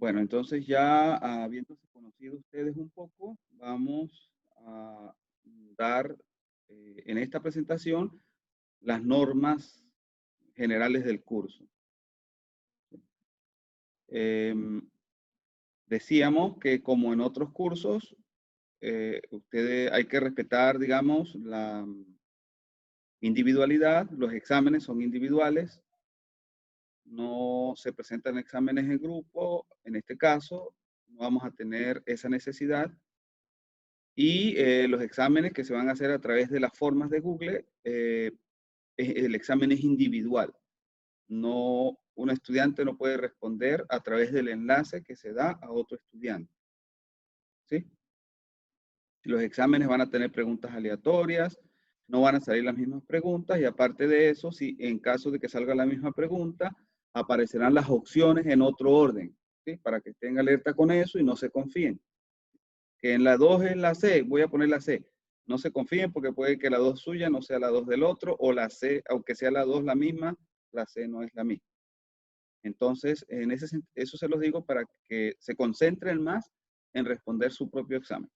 Bueno, entonces ya habiéndose conocido ustedes un poco, vamos a dar en esta presentación las normas generales del curso. Em, Decíamos que como en otros cursos, ustedes hay que respetar, digamos, la individualidad. Los exámenes son individuales, no se presentan exámenes en grupo. En este caso, no vamos a tener esa necesidad. Y los exámenes que se van a hacer a través de las formas de Google, el examen es individual. No, un estudiante no puede responder a través del enlace que se da a otro estudiante. ¿Sí? Los exámenes van a tener preguntas aleatorias, no van a salir las mismas preguntas y aparte de eso, si en caso de que salga la misma pregunta, aparecerán las opciones en otro orden, ¿sí? Para que estén alerta con eso y no se confíen. Que en la 2 es la C, voy a poner la C. No se confíen porque puede que la 2 suya no sea la 2 del otro o la C, aunque sea la 2 la misma, la C no es la misma. Entonces, eso se los digo para que se concentren más en responder su propio examen.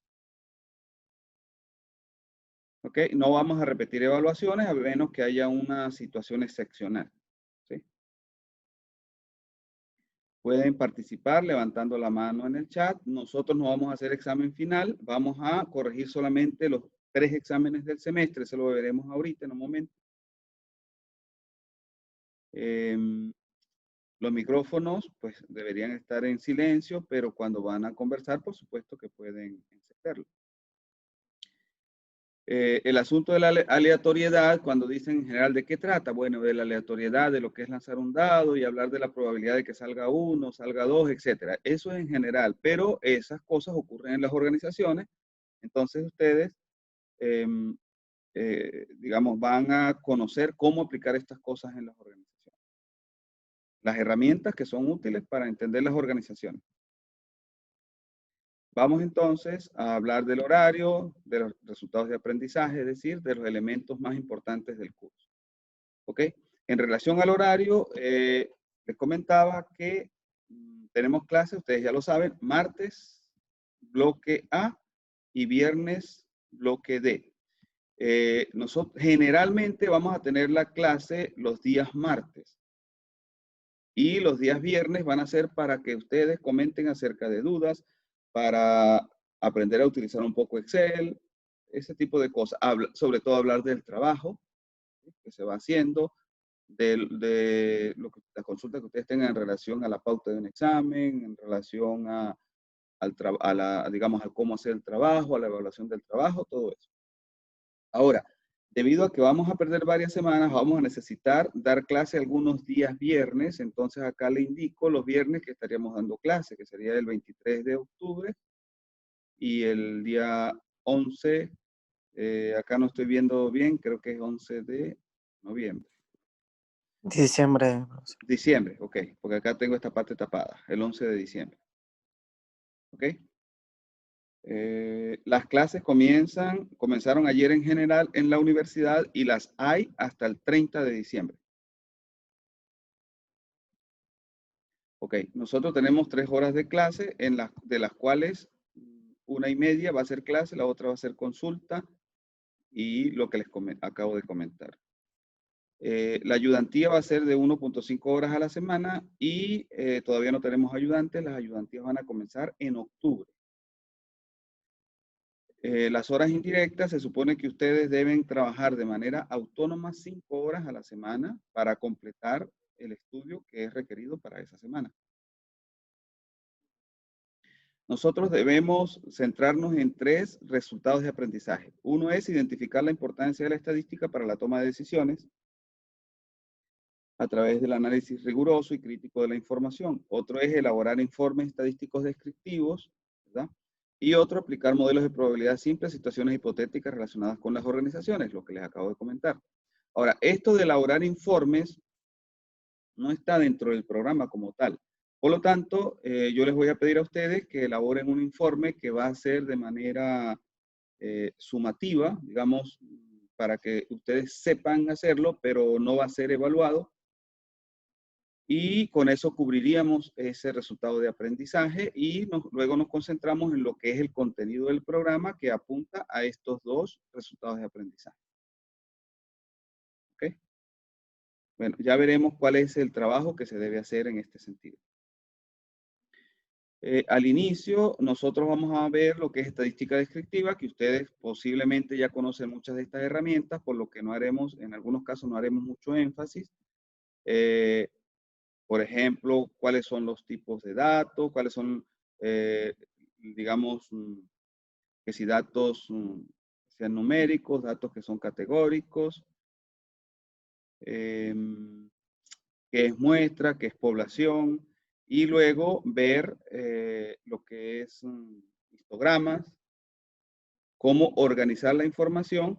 ¿Ok? No vamos a repetir evaluaciones a menos que haya una situación excepcional. ¿Sí? Pueden participar levantando la mano en el chat. Nosotros no vamos a hacer examen final, vamos a corregir solamente los 3 exámenes del semestre, eso lo veremos ahorita en un momento. Los micrófonos pues deberían estar en silencio, pero cuando van a conversar, por supuesto que pueden encenderlo. El asunto de la aleatoriedad, cuando dicen en general de qué trata, bueno, de la aleatoriedad, de lo que es lanzar un dado y hablar de la probabilidad de que salga uno, salga dos, etcétera. Eso es en general, pero esas cosas ocurren en las organizaciones, entonces ustedes, digamos, van a conocer cómo aplicar estas cosas en las organizaciones. Las herramientas que son útiles para entender las organizaciones. Vamos entonces a hablar del horario, de los resultados de aprendizaje, es decir, de los elementos más importantes del curso. ¿Ok? En relación al horario, les comentaba que tenemos clases, ustedes ya lo saben, martes, bloque A y viernes, bloque D. Nosotros generalmente vamos a tener la clase los días martes. Y los días viernes van a ser para que ustedes comenten acerca de dudas, para aprender a utilizar un poco Excel, ese tipo de cosas. Sobre todo hablar del trabajo, ¿sí? Que se va haciendo, de la consulta que ustedes tengan en relación a la pauta de un examen, en relación digamos, a cómo hacer el trabajo, a la evaluación del trabajo, todo eso. Ahora, debido a que vamos a perder varias semanas, vamos a necesitar dar clase algunos días viernes. Entonces acá le indico los viernes que estaríamos dando clase, que sería el 23 de octubre y el día 11, acá no estoy viendo bien, creo que es 11 de noviembre. Diciembre. Diciembre, ok, porque acá tengo esta parte tapada, el 11 de diciembre. Ok. Las clases comenzaron ayer en general en la universidad y las hay hasta el 30 de diciembre. Ok, nosotros tenemos 3 horas de clase, de las cuales 1:30 va a ser clase, la otra va a ser consulta y lo que les acabo de comentar. La ayudantía va a ser de 1.5 horas a la semana y todavía no tenemos ayudantes. Las ayudantías van a comenzar en octubre. Las horas indirectas, se supone que ustedes deben trabajar de manera autónoma 5 horas a la semana para completar el estudio que es requerido para esa semana. Nosotros debemos centrarnos en 3 resultados de aprendizaje. Uno es identificar la importancia de la estadística para la toma de decisiones a través del análisis riguroso y crítico de la información. Otro es elaborar informes estadísticos descriptivos, ¿verdad? Y otro, aplicar modelos de probabilidad simples a situaciones hipotéticas relacionadas con las organizaciones, lo que les acabo de comentar. Ahora, esto de elaborar informes no está dentro del programa como tal. Por lo tanto, yo les voy a pedir a ustedes que elaboren un informe que va a ser de manera sumativa, digamos, para que ustedes sepan hacerlo, pero no va a ser evaluado. y con eso cubriríamos ese resultado de aprendizaje y luego nos concentramos en lo que es el contenido del programa que apunta a estos dos resultados de aprendizaje. ¿Ok? Bueno, ya veremos cuál es el trabajo que se debe hacer en este sentido. Al inicio, nosotros vamos a ver lo que es estadística descriptiva, que ustedes posiblemente ya conocen muchas de estas herramientas, por lo que no haremos, en algunos casos no haremos mucho énfasis. Por ejemplo, cuáles son los tipos de datos, cuáles son, digamos, que si datos sean numéricos, datos que son categóricos, qué es muestra, qué es población, y luego ver lo que es histogramas, cómo organizar la información,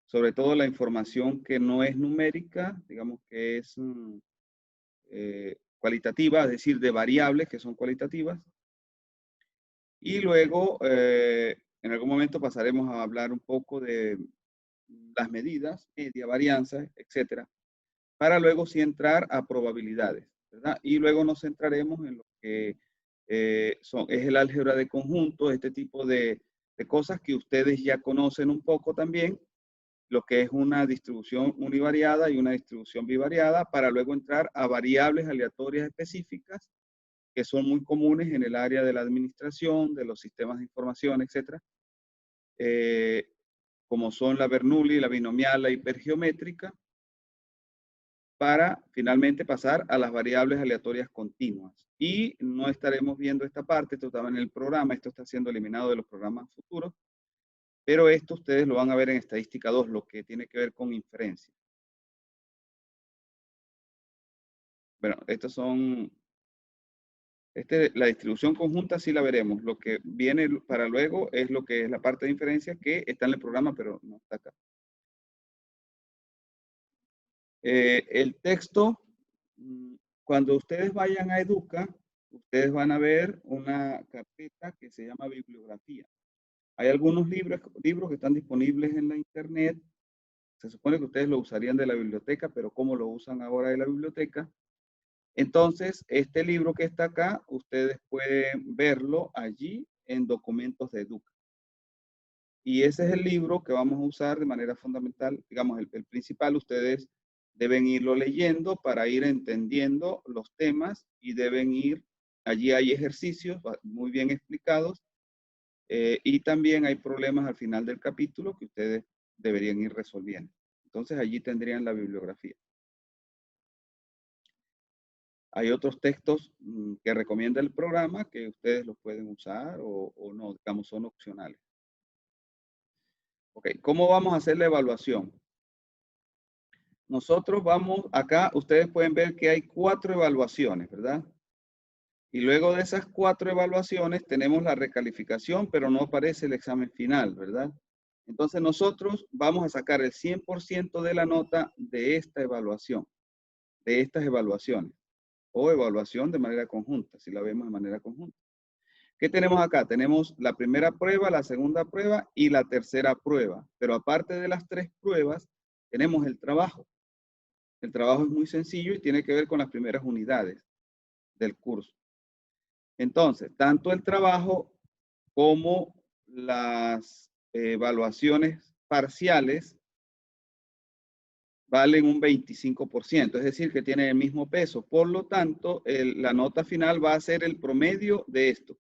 sobre todo la información que no es numérica, digamos que es cualitativa, es decir, de variables que son cualitativas. Y luego, en algún momento pasaremos a hablar un poco de las medidas, media, varianza, etcétera, para luego sí entrar a probabilidades, ¿verdad? Y luego nos centraremos en lo que es el álgebra de conjuntos, este tipo de cosas que ustedes ya conocen un poco también, lo que es una distribución univariada y una distribución bivariada, para luego entrar a variables aleatorias específicas que son muy comunes en el área de la administración, de los sistemas de información, etcétera, como son la Bernoulli, la binomial, la hipergeométrica, para finalmente pasar a las variables aleatorias continuas. Y no estaremos viendo esta parte, esto estaba en el programa, esto está siendo eliminado de los programas futuros, pero esto ustedes lo van a ver en estadística 2, lo que tiene que ver con inferencia. Bueno, estos son, la distribución conjunta sí la veremos. Lo que viene para luego es lo que es la parte de inferencia que está en el programa, pero no está acá. El texto, cuando ustedes vayan a Educa, ustedes van a ver una carpeta que se llama bibliografía. Hay algunos libros que están disponibles en la internet. Se supone que ustedes lo usarían de la biblioteca, pero ¿cómo lo usan ahora de la biblioteca? Entonces, este libro que está acá, ustedes pueden verlo allí en documentos de Educa. Y ese es el libro que vamos a usar de manera fundamental, digamos, el principal. Ustedes deben irlo leyendo para ir entendiendo los temas y deben ir, allí hay ejercicios muy bien explicados y también hay problemas al final del capítulo que ustedes deberían ir resolviendo. Entonces allí tendrían la bibliografía. Hay otros textos que recomienda el programa que ustedes los pueden usar o no, digamos, son opcionales. Ok, ¿cómo vamos a hacer la evaluación? Nosotros vamos, acá ustedes pueden ver que hay 4 evaluaciones, ¿verdad? Y luego de esas 4 evaluaciones tenemos la recalificación, pero no aparece el examen final, ¿verdad? Entonces nosotros vamos a sacar el 100% de la nota de esta evaluación, de estas evaluaciones, o evaluación de manera conjunta, si la vemos de manera conjunta. ¿Qué tenemos acá? Tenemos la primera prueba, la segunda prueba y la tercera prueba. Pero aparte de las 3 pruebas, tenemos el trabajo. El trabajo es muy sencillo y tiene que ver con las primeras unidades del curso. Entonces, tanto el trabajo como las evaluaciones parciales valen un 25%, es decir, que tienen el mismo peso. Por lo tanto, la nota final va a ser el promedio de esto.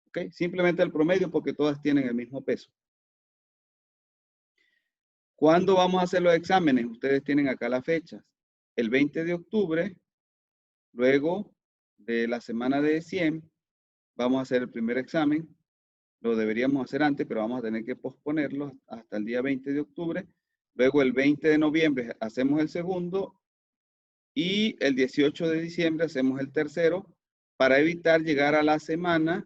¿Ok? Simplemente el promedio porque todas tienen el mismo peso. ¿Cuándo vamos a hacer los exámenes? Ustedes tienen acá las fechas. El 20 de octubre, luego de la semana de 100, vamos a hacer el primer examen. Lo deberíamos hacer antes, pero vamos a tener que posponerlo hasta el día 20 de octubre. Luego el 20 de noviembre hacemos el segundo y el 18 de diciembre hacemos el tercero para evitar llegar a la semana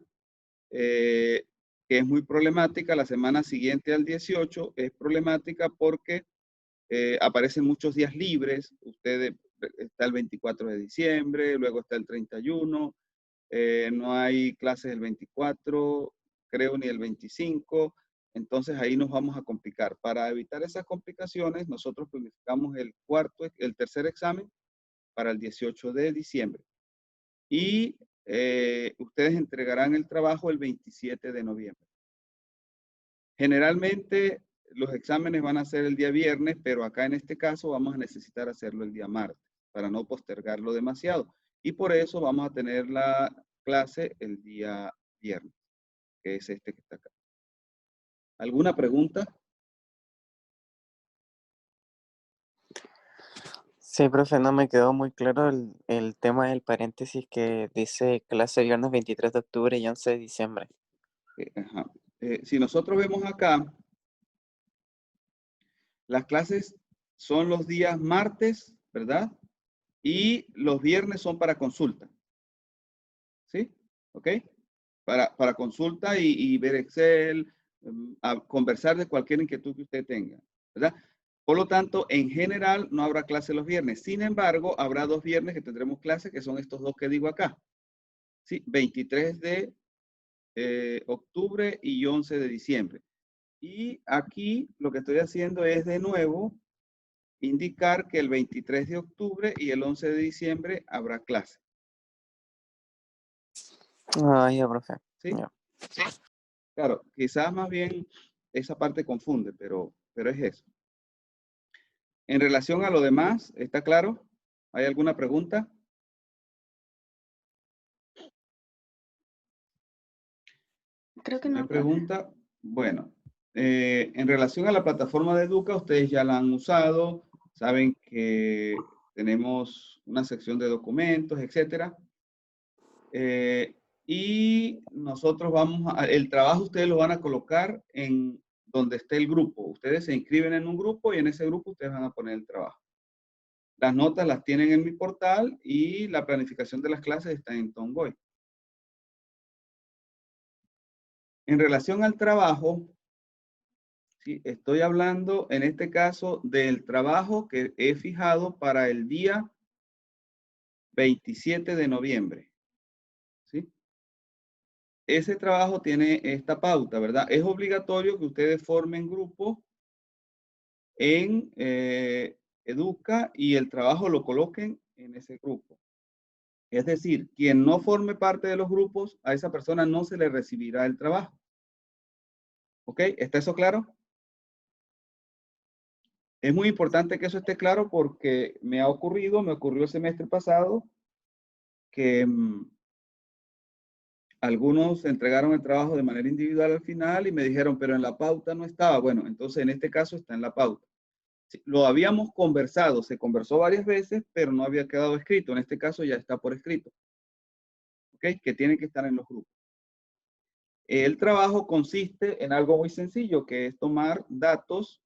que es muy problemática. La semana siguiente al 18 es problemática porque aparecen muchos días libres. Ustedes, está el 24 de diciembre, luego está el 31, no hay clases el 24, creo, ni el 25. Entonces ahí nos vamos a complicar. Para evitar esas complicaciones, nosotros planificamos el tercer examen para el 18 de diciembre. Y ustedes entregarán el trabajo el 27 de noviembre. Generalmente los exámenes van a ser el día viernes, pero acá en este caso vamos a necesitar hacerlo el día martes para no postergarlo demasiado. Y por eso vamos a tener la clase el día viernes, que es este que está acá. ¿Alguna pregunta? Sí, profe, no me quedó muy claro el tema del paréntesis que dice clase viernes 23 de octubre y 11 de diciembre. Ajá. Si nosotros vemos acá, las clases son los días martes, ¿verdad? Y los viernes son para consulta. ¿Sí? ¿Ok? Para consulta y ver Excel, a conversar de cualquier inquietud que usted tenga, ¿verdad? Por lo tanto, en general no habrá clase los viernes. Sin embargo, habrá 2 viernes que tendremos clase, que son estos dos que digo acá. ¿Sí? 23 de octubre y 11 de diciembre. Y aquí lo que estoy haciendo es de nuevo indicar que el 23 de octubre y el 11 de diciembre habrá clase. Ah, ya, profe. ¿Sí? Ya. Claro, quizás más bien esa parte confunde, pero es eso. En relación a lo demás, ¿está claro? ¿Hay alguna pregunta? Creo que ¿No hay no, profe. pregunta? Bueno, en relación a la plataforma de Educa, ustedes ya la han usado, saben que tenemos una sección de documentos, etcétera. Y nosotros el trabajo ustedes lo van a colocar en donde esté el grupo. Ustedes se inscriben en un grupo y en ese grupo ustedes van a poner el trabajo. Las notas las tienen en mi portal y la planificación de las clases está en Tomboy. En relación al trabajo, ¿sí? Estoy hablando en este caso del trabajo que he fijado para el día 27 de noviembre. ¿Sí? Ese trabajo tiene esta pauta, ¿verdad? Es obligatorio que ustedes formen grupo en Educa y el trabajo lo coloquen en ese grupo. Es decir, quien no forme parte de los grupos, a esa persona no se le recibirá el trabajo. ¿Ok? ¿Está eso claro? Es muy importante que eso esté claro porque me ocurrió el semestre pasado que algunos entregaron el trabajo de manera individual al final y me dijeron, pero en la pauta no estaba. Bueno, entonces en este caso está en la pauta. Sí, lo habíamos conversado, se conversó varias veces, pero no había quedado escrito. En este caso ya está por escrito. ¿Ok? Que tiene que estar en los grupos. El trabajo consiste en algo muy sencillo, que es tomar datos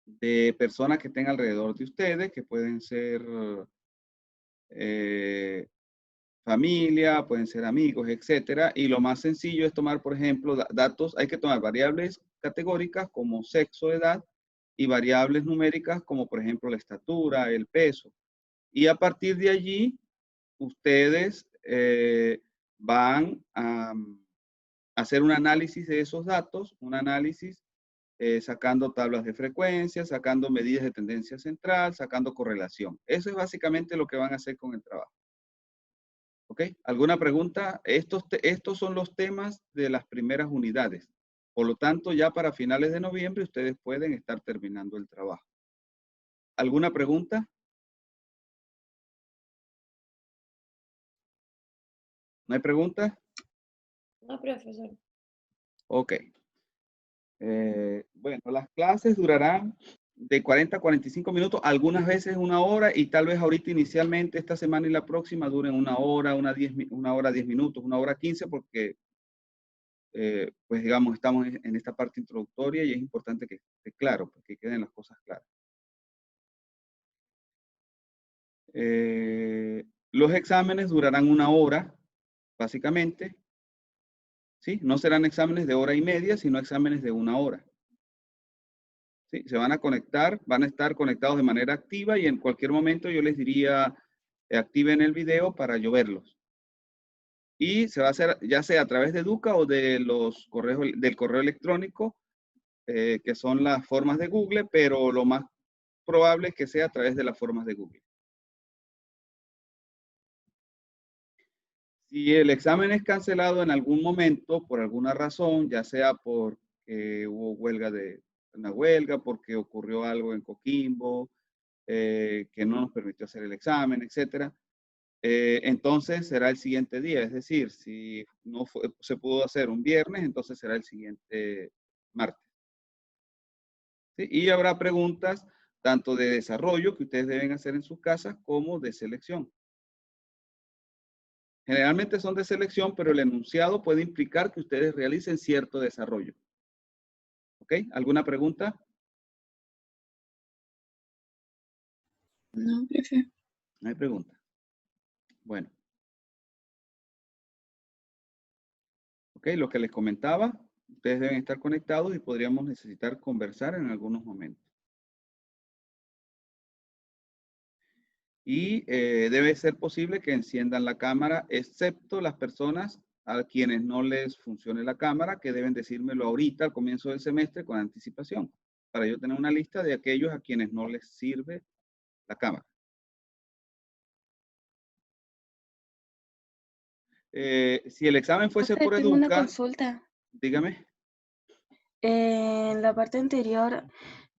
de personas que estén alrededor de ustedes, que pueden ser familia, pueden ser amigos, etcétera. Y lo más sencillo es tomar, por ejemplo, datos, hay que tomar variables categóricas como sexo, edad, y variables numéricas como, por ejemplo, la estatura, el peso. Y a partir de allí, ustedes van a hacer un análisis de esos datos, un análisis sacando tablas de frecuencia, sacando medidas de tendencia central, sacando correlación. Eso es básicamente lo que van a hacer con el trabajo. ¿Ok? ¿Alguna pregunta? Estos son los temas de las primeras unidades. Por lo tanto, ya para finales de noviembre ustedes pueden estar terminando el trabajo. ¿Alguna pregunta? ¿No hay pregunta? No, profesor. Ok. Bueno, las clases durarán de 40 a 45 minutos, algunas veces una hora y tal vez ahorita inicialmente esta semana y la próxima duren una hora, una hora 10 minutos, una hora 15 porque pues digamos estamos en esta parte introductoria y es importante que esté claro, que queden las cosas claras. Los exámenes durarán una hora, básicamente. ¿Sí? No serán exámenes de hora y media, sino exámenes de una hora. ¿Sí? Se van a conectar, van a estar conectados de manera activa y en cualquier momento yo les diría, activen el video para yo verlos. Y se va a hacer ya sea a través de Educa o de los correos, del correo electrónico, que son las formas de Google, pero lo más probable es que sea a través de las formas de Google. Si el examen es cancelado en algún momento por alguna razón, ya sea porque hubo una huelga, porque ocurrió algo en Coquimbo, que no nos permitió hacer el examen, etcétera, entonces será el siguiente día. Es decir, si no se pudo hacer un viernes, entonces será el siguiente martes. ¿Sí? Y habrá preguntas tanto de desarrollo que ustedes deben hacer en sus casas como de selección. Generalmente son de selección, pero el enunciado puede implicar que ustedes realicen cierto desarrollo. ¿Ok? ¿Alguna pregunta? No, profe. No hay pregunta. Bueno. Ok, lo que les comentaba, ustedes deben estar conectados y podríamos necesitar conversar en algunos momentos. Y debe ser posible que enciendan la cámara, excepto las personas a quienes no les funcione la cámara, que deben decírmelo ahorita al comienzo del semestre con anticipación, para yo tener una lista de aquellos a quienes no les sirve la cámara. Si el examen fuese Profe, por tengo una Educa, consulta. dígame. En la parte anterior,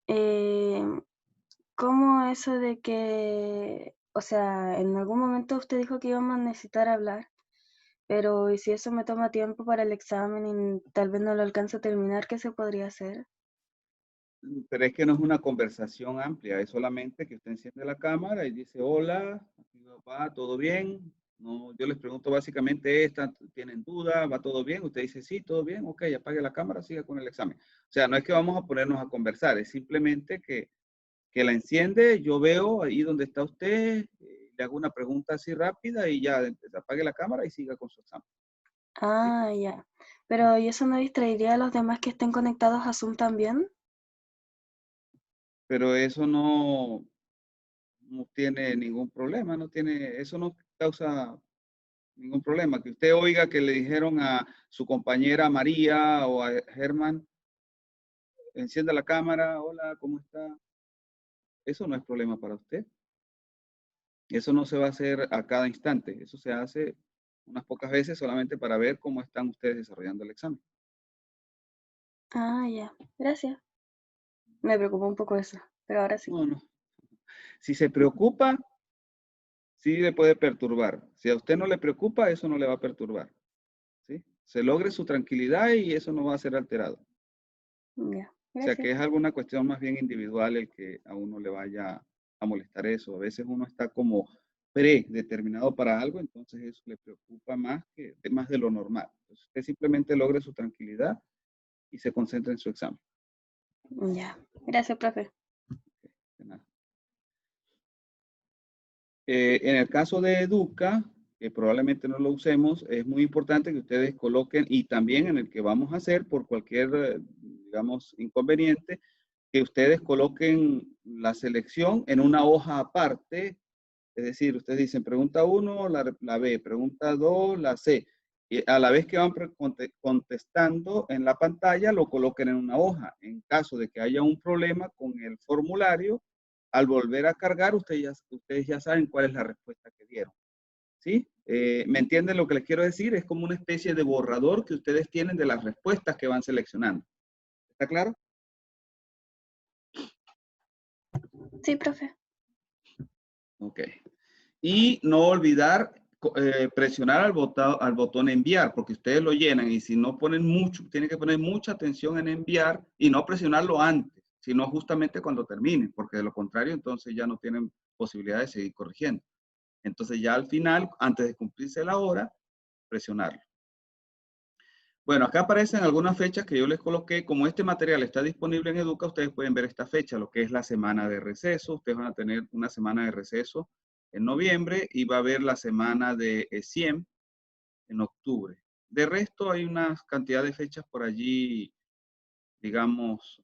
eh, ¿cómo eso de que, o sea, en algún momento usted dijo que íbamos a necesitar hablar, pero ¿y si eso me toma tiempo para el examen y tal vez no lo alcanzo a terminar, qué se podría hacer? Pero es que no es una conversación amplia, es solamente que usted enciende la cámara y dice, hola, aquí va, ¿todo bien? No, yo les pregunto básicamente esta, ¿tienen duda? ¿Va todo bien? Usted dice, sí, todo bien, ok, apague la cámara, siga con el examen. O sea, no es que vamos a ponernos a conversar, es simplemente que la enciende, yo veo ahí donde está usted, le hago una pregunta así rápida y ya apague la cámara y siga con su examen. ¿Sí? Ah, ya. Pero ¿y eso no distraería a los demás que estén conectados a Zoom también? Pero eso no tiene ningún problema, eso no causa ningún problema. Que usted oiga que le dijeron a su compañera María o a Germán, encienda la cámara, hola, ¿cómo está? Eso no es problema para usted. Eso no se va a hacer a cada instante. Eso se hace unas pocas veces solamente para ver cómo están ustedes desarrollando el examen. Ah, ya. Gracias. Me preocupó un poco eso, pero ahora sí. No, no. Si se preocupa, sí le puede perturbar. Si a usted no le preocupa, eso no le va a perturbar. ¿Sí? Se logre su tranquilidad y eso no va a ser alterado. Ya, O sea, que gracias. es alguna cuestión más bien individual el que a uno le vaya a molestar eso. A veces uno está como predeterminado para algo, entonces eso le preocupa más de lo normal. Entonces, usted simplemente logre su tranquilidad y se concentra en su examen. Ya. Gracias, profe. De nada. En el caso de Educa, que probablemente no lo usemos, es muy importante que ustedes coloquen, y también en el que vamos a hacer por cualquier, digamos, inconveniente, que ustedes coloquen la selección en una hoja aparte. Es decir, ustedes dicen pregunta 1, la B, pregunta 2, la C. Y a la vez que van contestando en la pantalla, lo coloquen en una hoja. En caso de que haya un problema con el formulario, al volver a cargar, ustedes ya saben cuál es la respuesta que dieron. ¿Sí? ¿Me entienden lo que les quiero decir? Es como una especie de borrador que ustedes tienen de las respuestas que van seleccionando. ¿Está claro? Sí, profe. Ok. Y no olvidar presionar al botón enviar, porque ustedes lo llenan y si no ponen mucho, tienen que poner mucha atención en enviar y no presionarlo antes, sino justamente cuando terminen, porque de lo contrario entonces ya no tienen posibilidad de seguir corrigiendo. Entonces ya al final, antes de cumplirse la hora, presionarlo. Bueno, acá aparecen algunas fechas que yo les coloqué. Como este material está disponible en Educa, ustedes pueden ver esta fecha, lo que es la semana de receso. Ustedes van a tener una semana de receso en noviembre y va a haber la semana de CIEM en octubre. De resto, hay una cantidad de fechas por allí, digamos,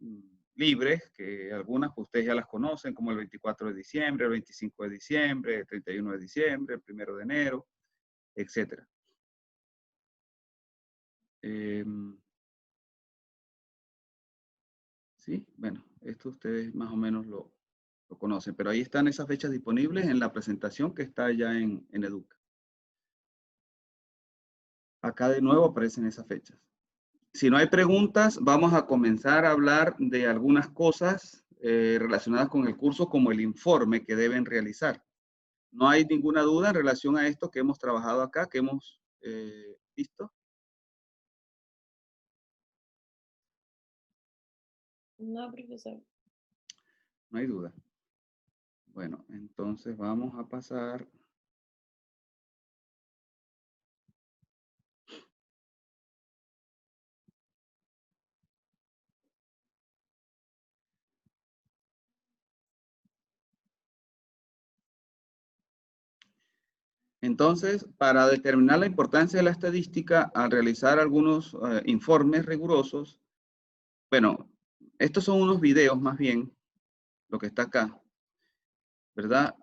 libres, que algunas pues, ustedes ya las conocen, como el 24 de diciembre, el 25 de diciembre, el 31 de diciembre, el 1 de enero, etc. Sí, bueno, esto ustedes más o menos lo conocen, pero ahí están esas fechas disponibles en la presentación que está ya en Educa. acá de nuevo aparecen esas fechas. Si no hay preguntas, vamos a comenzar a hablar de algunas cosas relacionadas con el curso, como el informe que deben realizar. No hay ninguna duda en relación a esto que hemos trabajado acá, que hemos visto. No, profesor. No hay duda. Bueno, entonces vamos a pasar. Entonces, para determinar la importancia de la estadística, al realizar algunos informes rigurosos, bueno, estos son unos videos más bien, lo que está acá, ¿verdad?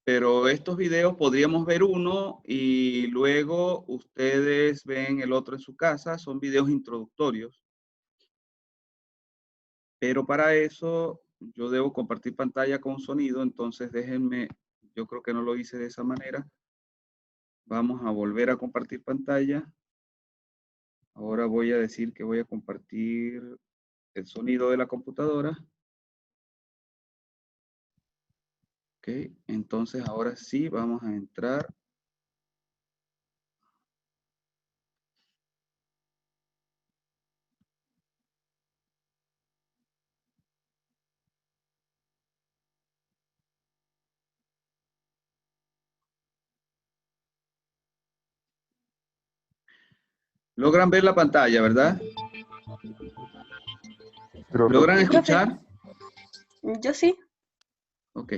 Pero estos videos podríamos ver uno y luego ustedes ven el otro en su casa, son videos introductorios. Pero para eso yo debo compartir pantalla con sonido, entonces déjenme, yo creo que no lo hice de esa manera. Vamos a volver a compartir pantalla. Ahora voy a decir que voy a compartir el sonido de la computadora. Ok, entonces ahora sí vamos a entrar. Logran ver la pantalla, ¿verdad? ¿Logran Sí, profe. escuchar? Yo sí. Ok.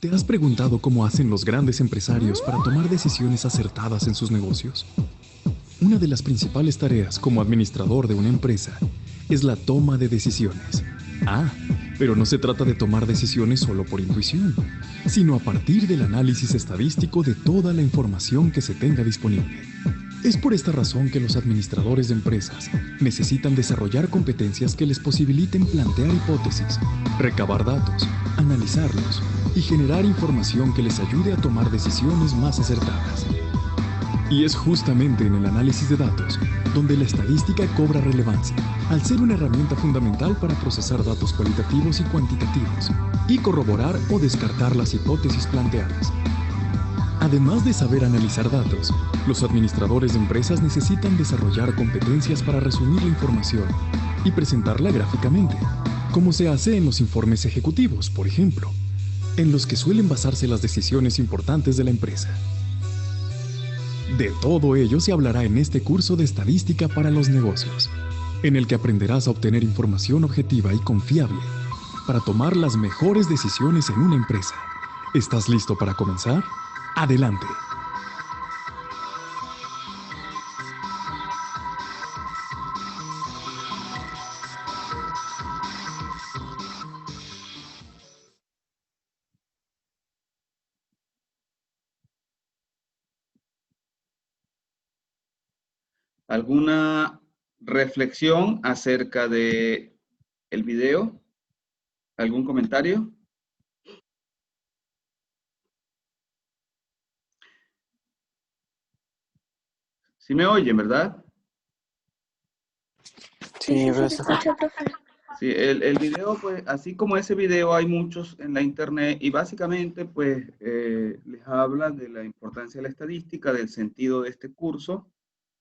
¿Te has preguntado cómo hacen los grandes empresarios para tomar decisiones acertadas en sus negocios? Una de las principales tareas como administrador de una empresa es la toma de decisiones. Pero no se trata de tomar decisiones solo por intuición, sino a partir del análisis estadístico de toda la información que se tenga disponible. Es por esta razón que los administradores de empresas necesitan desarrollar competencias que les posibiliten plantear hipótesis, recabar datos, analizarlos y generar información que les ayude a tomar decisiones más acertadas. Y es justamente en el análisis de datos donde la estadística cobra relevancia, al ser una herramienta fundamental para procesar datos cualitativos y cuantitativos y corroborar o descartar las hipótesis planteadas. Además de saber analizar datos, los administradores de empresas necesitan desarrollar competencias para resumir la información y presentarla gráficamente, como se hace en los informes ejecutivos, por ejemplo, en los que suelen basarse las decisiones importantes de la empresa. De todo ello se hablará en este curso de Estadística para los Negocios, en el que aprenderás a obtener información objetiva y confiable para tomar las mejores decisiones en una empresa. ¿Estás listo para comenzar? ¡Adelante! ¿Alguna reflexión acerca de el video? ¿Algún comentario? Sí me oyen, ¿verdad? Sí, se profesor. escucha, profe. Sí, el video, pues, así como ese video, hay muchos en la internet y básicamente, pues, les habla de la importancia de la estadística, del sentido de este curso,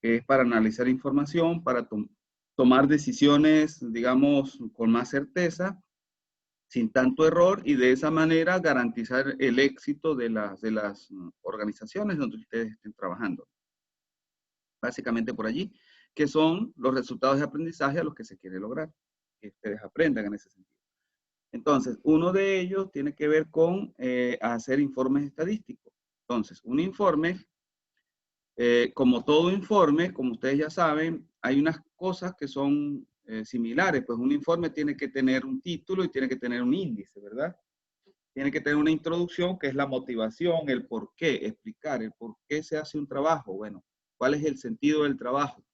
que es para analizar información, para tomar decisiones, digamos, con más certeza, sin tanto error y de esa manera garantizar el éxito de las organizaciones donde ustedes estén trabajando. Básicamente por allí, que son los resultados de aprendizaje a los que se quiere lograr, que ustedes aprendan en ese sentido. Entonces, uno de ellos tiene que ver con hacer informes estadísticos. Entonces, un informe, como todo informe, como ustedes ya saben, hay unas cosas que son similares. Pues un informe tiene que tener un título y tiene que tener un índice, ¿verdad? Tiene que tener una introducción que es la motivación, el por qué, explicar el por qué se hace un trabajo. Bueno, cuál es el sentido del trabajo.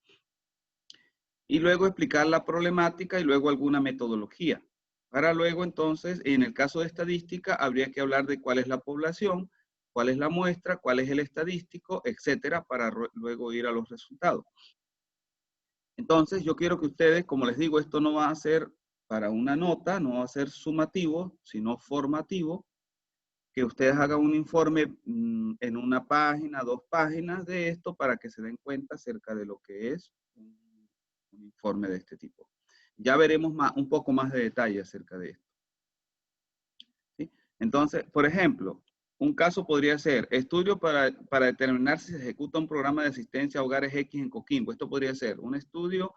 Y luego explicar la problemática y luego alguna metodología. Para luego entonces, en el caso de estadística, habría que hablar de cuál es la población cuál es la muestra, cuál es el estadístico, etcétera, para luego ir a los resultados. Entonces, yo quiero que ustedes, como les digo, esto no va a ser para una nota, no va a ser sumativo, sino formativo, que ustedes hagan un informe en una página, 2 páginas de esto para que se den cuenta acerca de lo que es un informe de este tipo. Ya veremos un poco más de detalle acerca de esto. ¿Sí? Entonces, por ejemplo, un caso podría ser estudio para determinar si se ejecuta un programa de asistencia a hogares X en Coquimbo. Esto podría ser un estudio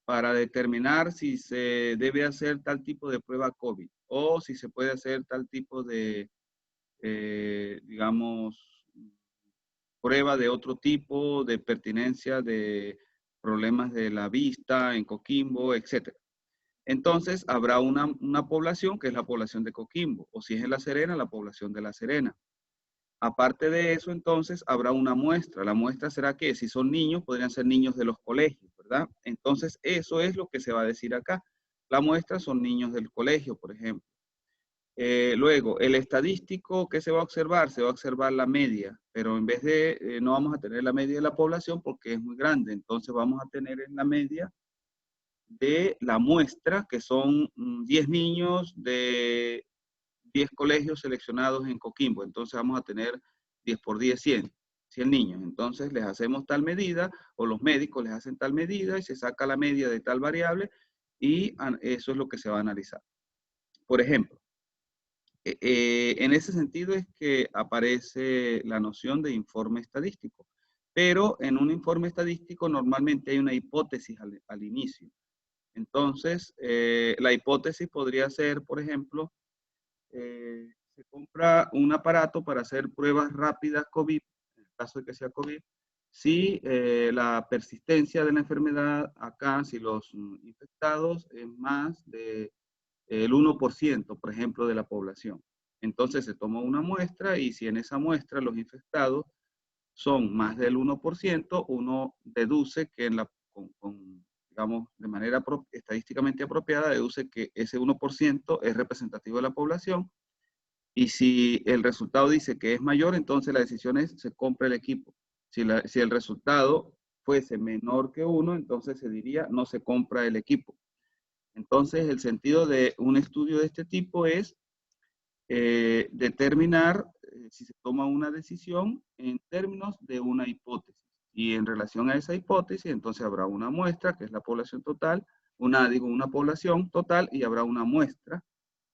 para determinar si se debe hacer tal tipo de prueba COVID o si se puede hacer tal tipo de, digamos, prueba de otro tipo de pertinencia de problemas de la vista en Coquimbo, etc. Entonces, habrá una población que es la población de Coquimbo, o si es en La Serena, la población de La Serena. Aparte de eso, entonces, habrá una muestra. La muestra será que si son niños, podrían ser niños de los colegios, ¿verdad? Entonces, eso es lo que se va a decir acá. La muestra son niños del colegio, por ejemplo. Luego, el estadístico, ¿qué se va a observar? Se va a observar la media, pero en vez de, no vamos a tener la media de la población porque es muy grande. Entonces, vamos a tener en la media de la muestra, que son 10 niños de 10 colegios seleccionados en Coquimbo. Entonces vamos a tener 10 por 10, 100 niños. Entonces les hacemos tal medida, o los médicos les hacen tal medida, y se saca la media de tal variable, y eso es lo que se va a analizar. Por ejemplo, en ese sentido es que aparece la noción de informe estadístico. Pero en un informe estadístico normalmente hay una hipótesis al inicio. Entonces, la hipótesis podría ser, por ejemplo, se compra un aparato para hacer pruebas rápidas COVID, en el caso de que sea COVID, si la persistencia de la enfermedad acá, si los infectados es más del 1%, por ejemplo, de la población. Entonces se toma una muestra y si en esa muestra los infectados son más del 1%, uno deduce que digamos, de manera estadísticamente apropiada, deduce que ese 1% es representativo de la población. Y si el resultado dice que es mayor, entonces la decisión es, se compra el equipo. Si el resultado fuese menor que 1, entonces se diría, no se compra el equipo. Entonces, el sentido de un estudio de este tipo es determinar si se toma una decisión en términos de una hipótesis. Y en relación a esa hipótesis, entonces habrá una muestra, que es la población total, una población total, y habrá una muestra,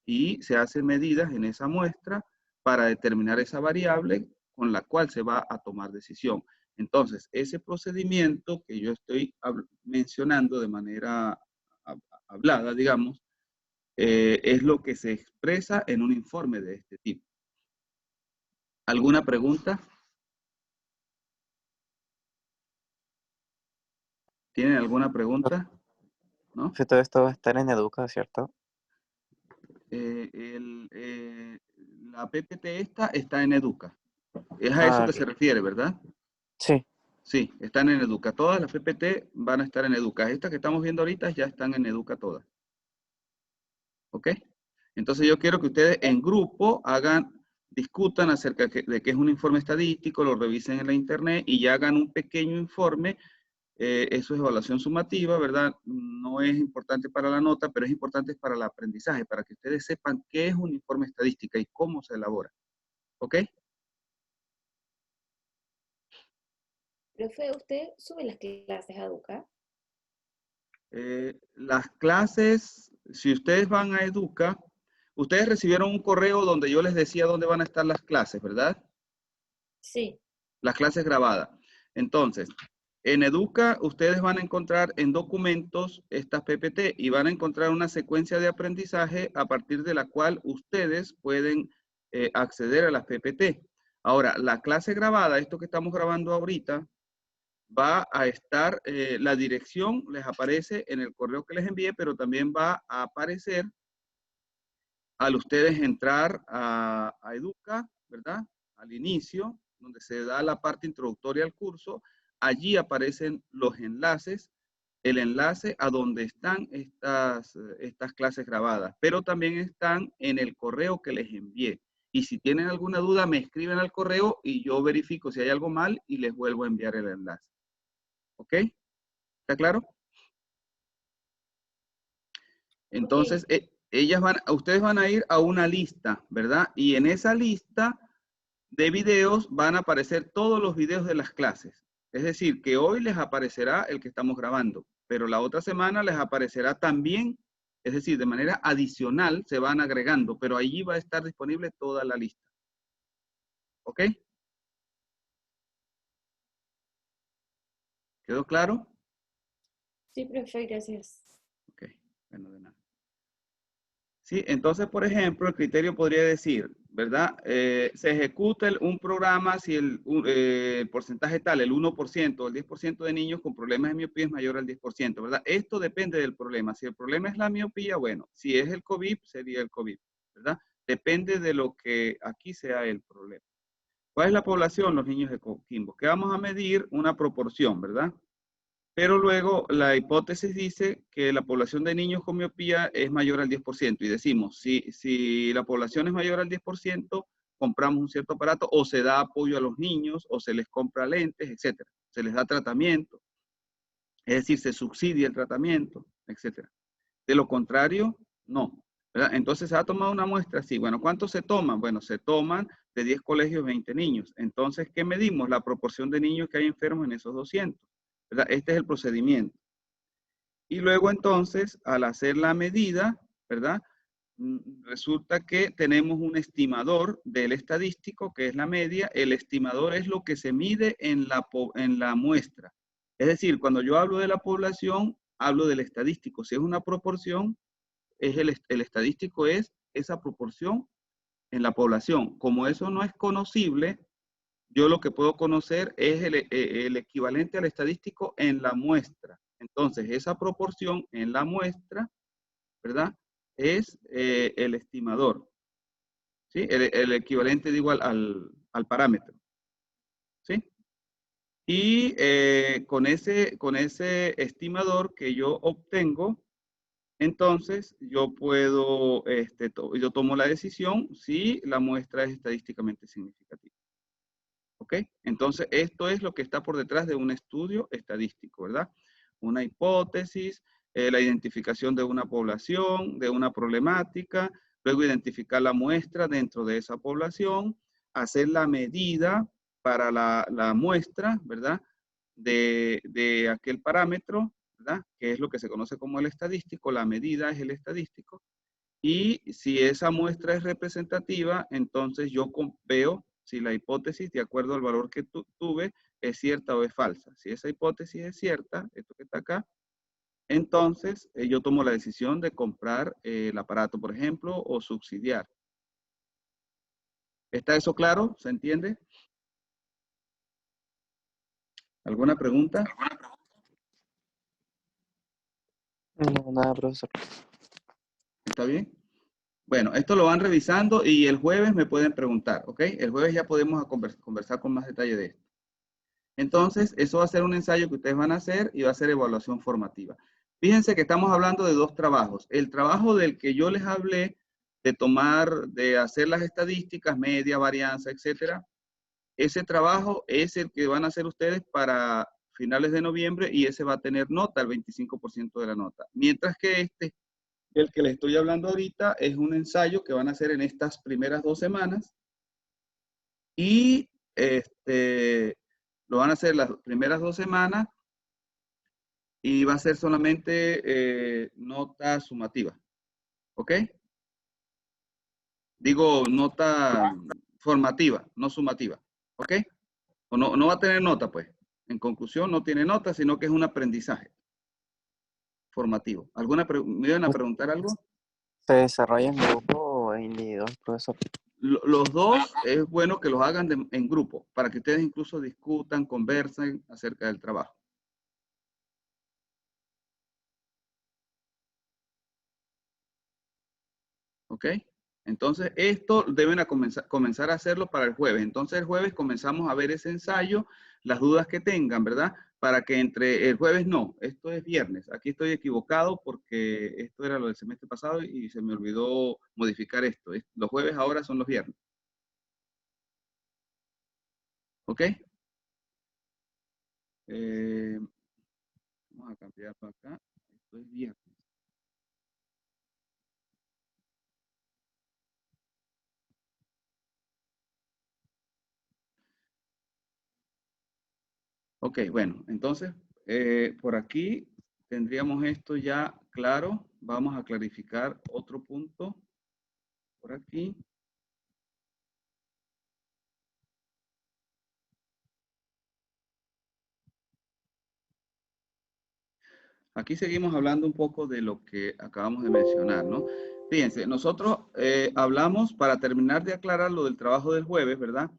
y se hacen medidas en esa muestra para determinar esa variable con la cual se va a tomar decisión. Entonces, ese procedimiento que yo estoy mencionando de manera hablada, digamos, es lo que se expresa en un informe de este tipo. ¿Alguna pregunta? ¿Tienen alguna pregunta? ¿No? Si todo esto va a estar en Educa, ¿cierto? La PPT esta está en Educa. Es a eso que se refiere, ¿verdad? Sí. Sí, están en Educa. Todas las PPT van a estar en Educa. Estas que estamos viendo ahorita ya están en Educa todas. ¿Ok? Entonces yo quiero que ustedes en grupo discutan acerca de qué es un informe estadístico, lo revisen en la internet y ya hagan un pequeño informe. Eso es evaluación sumativa, ¿verdad? No es importante para la nota, pero es importante para el aprendizaje, para que ustedes sepan qué es un informe estadística y cómo se elabora. ¿Ok? Profe, ¿usted sube las clases a Educa? Las clases, si ustedes van a Educa, ustedes recibieron un correo donde yo les decía dónde van a estar las clases, ¿verdad? Sí. Las clases grabadas. Entonces, en Educa ustedes van a encontrar en documentos estas PPT y van a encontrar una secuencia de aprendizaje a partir de la cual ustedes pueden acceder a las PPT. Ahora, la clase grabada, esto que estamos grabando ahorita, va a estar, la dirección les aparece en el correo que les envié, pero también va a aparecer al ustedes entrar a Educa, ¿verdad? Al inicio, donde se da la parte introductoria al curso, allí aparecen los enlaces, el enlace a donde están estas clases grabadas, pero también están en el correo que les envié. Y si tienen alguna duda, me escriben al correo y yo verifico si hay algo mal y les vuelvo a enviar el enlace. ¿Ok? ¿Está claro? Entonces, ustedes van a ir a una lista, ¿verdad? Y en esa lista de videos van a aparecer todos los videos de las clases. Es decir, que hoy les aparecerá el que estamos grabando, pero la otra semana les aparecerá también, es decir, de manera adicional se van agregando, pero allí va a estar disponible toda la lista. ¿Ok? ¿Quedó claro? Sí, profe, gracias. Ok, bueno, de nada. Sí, entonces, por ejemplo, el criterio podría decir, ¿verdad? Se ejecuta un programa si el porcentaje tal, el 1% o el 10% de niños con problemas de miopía es mayor al 10%, ¿verdad? Esto depende del problema. Si el problema es la miopía, bueno, si es el COVID, sería el COVID, ¿verdad? Depende de lo que aquí sea el problema. ¿Cuál es la población? Los niños de Coquimbo. ¿Qué vamos a medir? Una proporción, ¿verdad? Pero luego la hipótesis dice que la población de niños con miopía es mayor al 10%. Y decimos, si la población es mayor al 10%, compramos un cierto aparato o se da apoyo a los niños o se les compra lentes, etc. Se les da tratamiento. Es decir, se subsidia el tratamiento, etc. De lo contrario, no. ¿Verdad? Entonces se ha tomado una muestra así. Bueno, ¿cuántos se toman? Bueno, se toman de 10 colegios 20 niños. Entonces, ¿qué medimos? La proporción de niños que hay enfermos en esos 200. ¿Verdad? Este es el procedimiento. Y luego entonces, al hacer la medida, ¿verdad? Resulta que tenemos un estimador del estadístico, que es la media. El estimador es lo que se mide en la muestra. Es decir, cuando yo hablo de la población, hablo del estadístico. Si es una proporción, el estadístico es esa proporción en la población. Como eso no es conocible, yo lo que puedo conocer es el equivalente al estadístico en la muestra. Entonces, esa proporción en la muestra, ¿verdad? Es el estimador, ¿sí? El equivalente, digo, al parámetro, ¿sí? Y con ese estimador que yo obtengo, entonces yo puedo, yo tomo la decisión si la muestra es estadísticamente significativa. ¿Ok? Entonces, esto es lo que está por detrás de un estudio estadístico, ¿verdad? Una hipótesis, la identificación de una población, de una problemática, luego identificar la muestra dentro de esa población, hacer la medida para la muestra, ¿verdad? De aquel parámetro, ¿verdad? Que es lo que se conoce como el estadístico, la medida es el estadístico. Y si esa muestra es representativa, entonces yo veo si la hipótesis, de acuerdo al valor que tuve, es cierta o es falsa. Si esa hipótesis es cierta, esto que está acá, entonces yo tomo la decisión de comprar el aparato, por ejemplo, o subsidiar. ¿Está eso claro? ¿Se entiende? ¿Alguna pregunta? No, nada, profesor. ¿Está bien? Bueno, esto lo van revisando y el jueves me pueden preguntar, ¿ok? El jueves ya podemos conversar con más detalle de esto. Entonces, eso va a ser un ensayo que ustedes van a hacer y va a ser evaluación formativa. Fíjense que estamos hablando de dos trabajos. El trabajo del que yo les hablé, de hacer las estadísticas, media, varianza, etcétera. Ese trabajo es el que van a hacer ustedes para finales de noviembre y ese va a tener nota, el 25% de la nota. Mientras que el que les estoy hablando ahorita, es un ensayo que van a hacer en estas primeras 2 semanas y lo van a hacer las primeras 2 semanas y va a ser solamente nota sumativa. ¿Ok? Digo, nota formativa, no sumativa. ¿Ok? O no va a tener nota, pues. En conclusión, no tiene nota, sino que es un aprendizaje formativo. ¿Me iban a preguntar algo? ¿Se desarrolla en grupo o individual, profesor? Los dos es bueno que los hagan en grupo, para que ustedes incluso discutan, conversen acerca del trabajo. ¿Ok? Entonces, esto deben comenzar a hacerlo para el jueves. Entonces, el jueves comenzamos a ver ese ensayo, las dudas que tengan, ¿verdad? Para que entre el jueves no, esto es viernes. Aquí estoy equivocado porque esto era lo del semestre pasado y se me olvidó modificar esto. Los jueves ahora son los viernes. ¿Ok? Vamos a cambiar para acá. Esto es viernes. Ok, bueno, entonces por aquí tendríamos esto ya claro. Vamos a clarificar otro punto por aquí. Aquí seguimos hablando un poco de lo que acabamos de mencionar, ¿no? Fíjense, nosotros hablamos, para terminar de aclarar lo del trabajo del jueves, ¿verdad?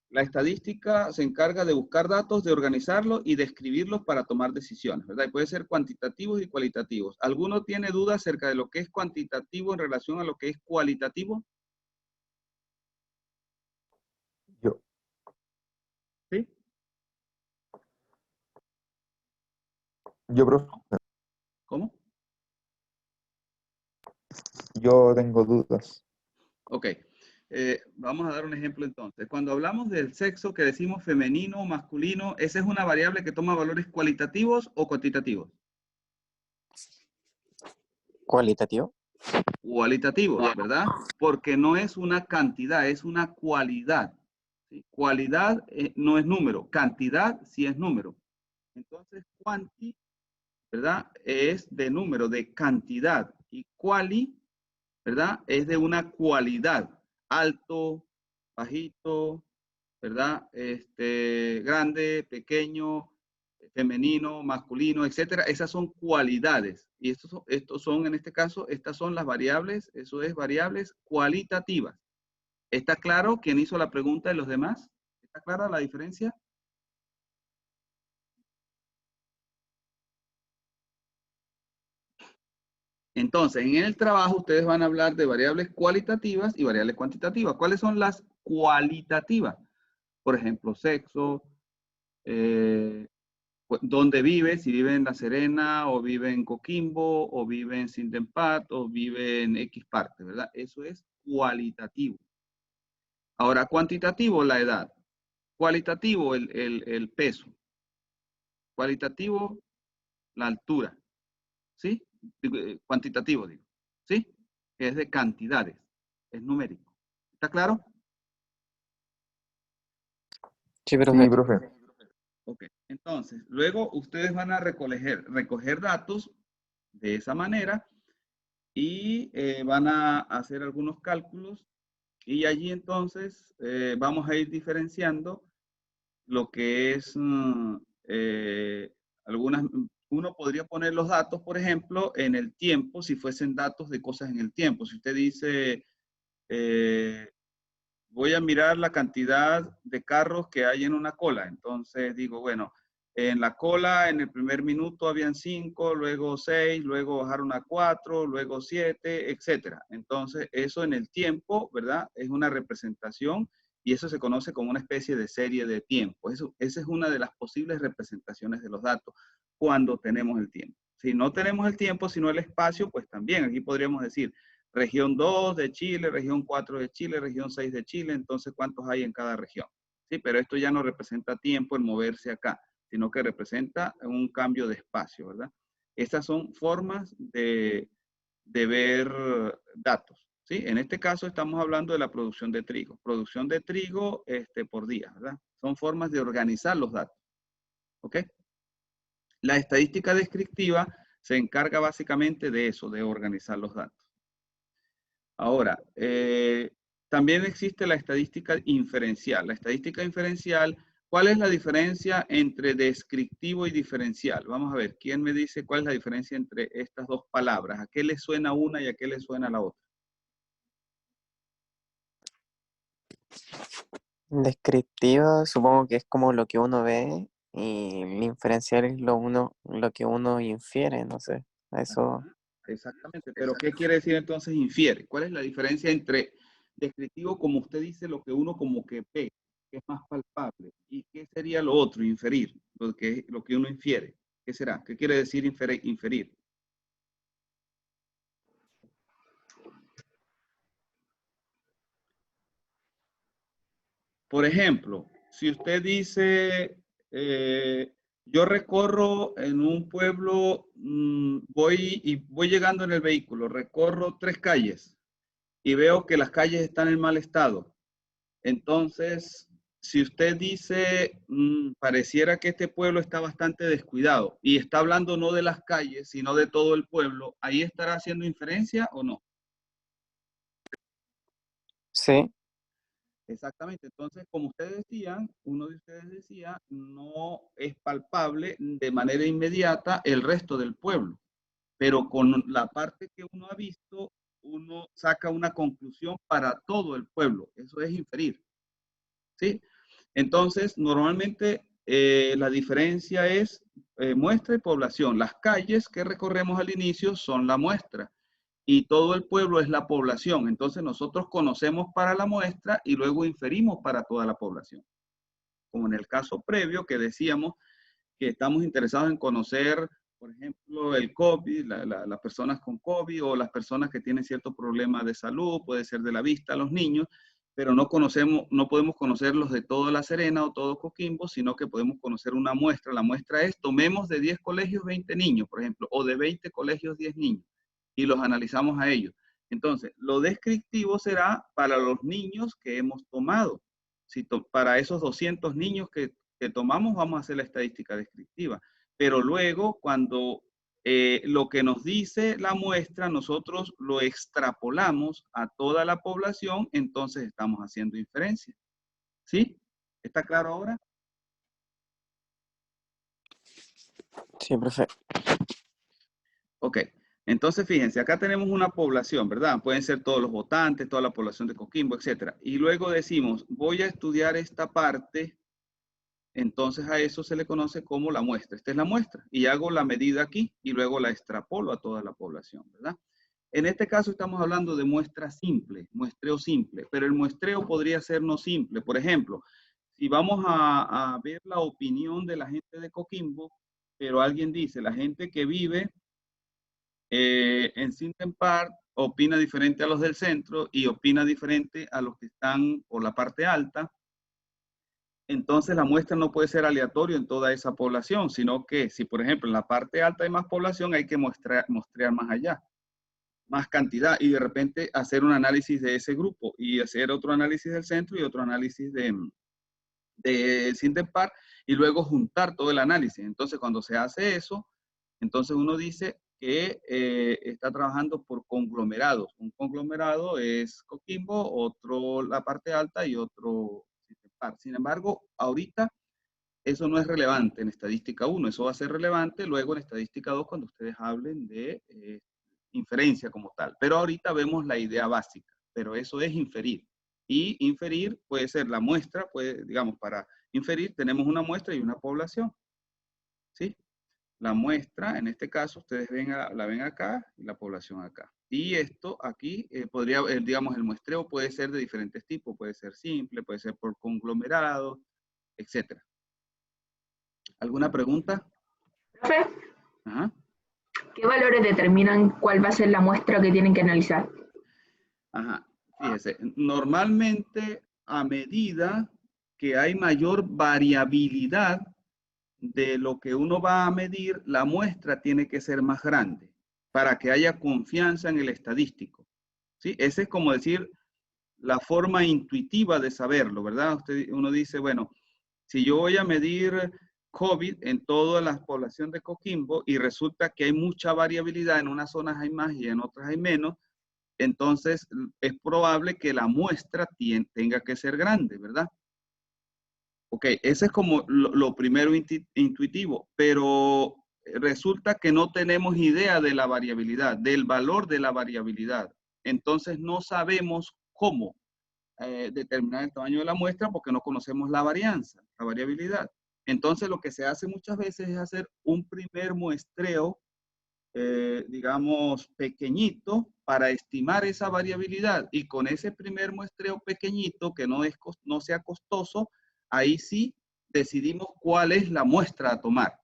La estadística se encarga de buscar datos, de organizarlos y de escribirlos para tomar decisiones, ¿verdad? Y puede ser cuantitativos y cualitativos. ¿Alguno tiene dudas acerca de lo que es cuantitativo en relación a lo que es cualitativo? Yo, ¿Sí? profe, ¿Cómo? yo tengo dudas. Ok. Vamos a dar un ejemplo entonces. Cuando hablamos del sexo que decimos femenino o masculino, ¿esa es una variable que toma valores cualitativos o cuantitativos? ¿Cualitativo? Cualitativos, ¿verdad? Porque no es una cantidad, es una cualidad. ¿Sí? Cualidad no es número, cantidad sí es número. Entonces, cuanti, ¿verdad? Es de número, de cantidad. Y quali, ¿verdad? Es de una cualidad. Alto, bajito, ¿verdad? Grande, pequeño, femenino, masculino, etcétera. Esas son cualidades. Y estos son, en este caso, estas son las variables, eso es variables cualitativas. ¿Está claro quién hizo la pregunta de los demás? ¿Está clara la diferencia? Entonces, en el trabajo ustedes van a hablar de variables cualitativas y variables cuantitativas. ¿Cuáles son las cualitativas? Por ejemplo, sexo, dónde vive, si vive en La Serena, o vive en Coquimbo, o vive en Sindempat, o vive en X parte, ¿verdad? Eso es cualitativo. Ahora, cuantitativo, la edad. Cualitativo, el peso. Cualitativo, la altura. ¿Sí? Cuantitativo, digo. ¿Sí? Que es de cantidades. Es numérico. ¿Está claro? Sí, Sí, profe. profe. Ok. Entonces, luego ustedes van a recoger datos de esa manera y van a hacer algunos cálculos y allí entonces vamos a ir diferenciando lo que es uno podría poner los datos, por ejemplo, en el tiempo, si fuesen datos de cosas en el tiempo. Si usted dice, voy a mirar la cantidad de carros que hay en una cola. Entonces digo, bueno, en la cola en el primer minuto habían 5, luego 6, luego bajaron a 4, luego 7, etcétera. Entonces eso en el tiempo, ¿verdad? Es una representación y eso se conoce como una especie de serie de tiempo. Esa es una de las posibles representaciones de los datos cuando tenemos el tiempo. Si no tenemos el tiempo, sino el espacio, pues también aquí podríamos decir, región 2 de Chile, región 4 de Chile, región 6 de Chile, entonces ¿cuántos hay en cada región? Sí, pero esto ya no representa tiempo en moverse acá, sino que representa un cambio de espacio, ¿verdad? Estas son formas de ver datos, ¿sí? En este caso estamos hablando de la producción de trigo por día, ¿verdad? Son formas de organizar los datos, ¿ok? La estadística descriptiva se encarga básicamente de eso, de organizar los datos. Ahora, también existe la estadística inferencial. La estadística inferencial, ¿cuál es la diferencia entre descriptivo y diferencial? Vamos a ver, ¿quién me dice cuál es la diferencia entre estas dos palabras? ¿A qué le suena una y a qué le suena la otra? Descriptiva, supongo que es como lo que uno ve, y inferencial es lo que uno infiere, no sé. A eso, Exactamente, pero ¿qué quiere decir entonces infiere? ¿Cuál es la diferencia entre descriptivo, como usted dice, lo que uno como que ve, que es más palpable? ¿Y qué sería lo otro, inferir, lo que uno infiere? ¿Qué será? ¿Qué quiere decir inferir? Por ejemplo, si usted dice, yo recorro en un pueblo, voy llegando en el vehículo, recorro 3 calles y veo que las calles están en mal estado. Entonces, si usted dice, pareciera que este pueblo está bastante descuidado y está hablando no de las calles, sino de todo el pueblo, ¿ahí estará haciendo inferencia o no? Sí, Exactamente. Entonces, como ustedes decían, uno de ustedes decía, no es palpable de manera inmediata el resto del pueblo, pero con la parte que uno ha visto, uno saca una conclusión para todo el pueblo. Eso es inferir, ¿sí? Entonces, normalmente la diferencia es muestra y población. Las calles que recorremos al inicio son la muestra y todo el pueblo es la población. Entonces, nosotros conocemos para la muestra y luego inferimos para toda la población. Como en el caso previo que decíamos que estamos interesados en conocer, por ejemplo, el COVID, las personas con COVID o las personas que tienen ciertos problemas de salud, puede ser de la vista, los niños, pero no conocemos, no podemos conocerlos de toda La Serena o todo Coquimbo, sino que podemos conocer una muestra. La muestra es, tomemos de 10 colegios 20 niños, por ejemplo, o de 20 colegios 10 niños, y los analizamos a ellos. Entonces, lo descriptivo será para los niños que hemos tomado. Si para esos 200 niños que tomamos, vamos a hacer la estadística descriptiva. Pero luego, cuando lo que nos dice la muestra, nosotros lo extrapolamos a toda la población, entonces estamos haciendo inferencia. ¿Sí? ¿Está claro ahora? sí, profe. Ok. Entonces, fíjense, acá tenemos una población, ¿verdad? Pueden ser todos los votantes, toda la población de Coquimbo, etcétera. Y luego decimos, voy a estudiar esta parte. Entonces a eso se le conoce como la muestra. Esta es la muestra y hago la medida aquí y luego la extrapolo a toda la población, ¿verdad? En este caso estamos hablando de muestra simple, muestreo simple, pero el muestreo podría ser no simple. Por ejemplo, si vamos a ver la opinión de la gente de Coquimbo, pero alguien dice, la gente que vive en Sinden Park opina diferente a los del centro y opina diferente a los que están por la parte alta. Entonces la muestra no puede ser aleatorio en toda esa población, sino que si por ejemplo en la parte alta hay más población, hay que muestrear más allá, más cantidad y de repente hacer un análisis de ese grupo y hacer otro análisis del centro y otro análisis de Sinden Park y luego juntar todo el análisis. Entonces cuando se hace eso, entonces uno dice que está trabajando por conglomerados. Un conglomerado es Coquimbo, otro la parte alta y otro Sinden Park. Sin embargo, ahorita eso no es relevante en estadística 1, eso va a ser relevante luego en estadística 2 cuando ustedes hablen de inferencia como tal. Pero ahorita vemos la idea básica, pero eso es inferir. Y inferir puede ser la muestra, puede, digamos, para inferir tenemos una muestra y una población. ¿Sí? La muestra, en este caso, ustedes la ven acá y la población acá. Y esto aquí podría, digamos, el muestreo puede ser de diferentes tipos, puede ser simple, puede ser por conglomerado, etc. ¿Alguna pregunta? Profe, Ajá. ¿qué valores determinan cuál va a ser la muestra que tienen que analizar? Ajá. Fíjese, normalmente a medida que hay mayor variabilidad de lo que uno va a medir, la muestra tiene que ser más grande para que haya confianza en el estadístico. ¿Sí? Ese es como decir la forma intuitiva de saberlo, ¿verdad? Uno dice, bueno, si yo voy a medir COVID en toda la población de Coquimbo y resulta que hay mucha variabilidad, en unas zonas hay más y en otras hay menos, entonces es probable que la muestra tenga que ser grande, ¿verdad? Ok, ese es como lo primero intuitivo, pero resulta que no tenemos idea de la variabilidad, del valor de la variabilidad. Entonces no sabemos cómo determinar el tamaño de la muestra porque no conocemos la varianza, la variabilidad. Entonces lo que se hace muchas veces es hacer un primer muestreo, digamos, pequeñito para estimar esa variabilidad. Y con ese primer muestreo pequeñito, que no sea costoso, ahí sí decidimos cuál es la muestra a tomar.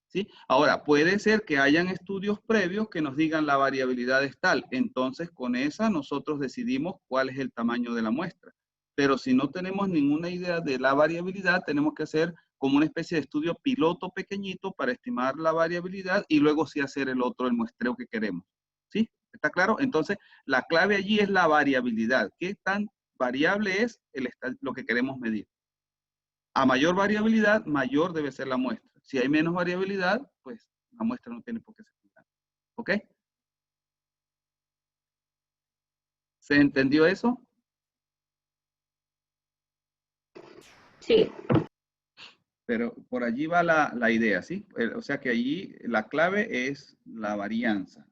¿Sí? Ahora, puede ser que hayan estudios previos que nos digan la variabilidad es tal. Entonces, con esa nosotros decidimos cuál es el tamaño de la muestra. pero si no tenemos ninguna idea de la variabilidad, tenemos que hacer como una especie de estudio piloto pequeñito para estimar la variabilidad y luego sí hacer el muestreo que queremos. ¿Sí? ¿Está claro? Entonces, la clave allí es la variabilidad. ¿Qué tan variable es lo que queremos medir? A mayor variabilidad, mayor debe ser la muestra. Si hay menos variabilidad, pues la muestra no tiene por qué ser grande. ¿Ok? ¿Se entendió eso? Sí, Pero por allí va la idea, ¿sí? O sea que allí la clave es la varianza,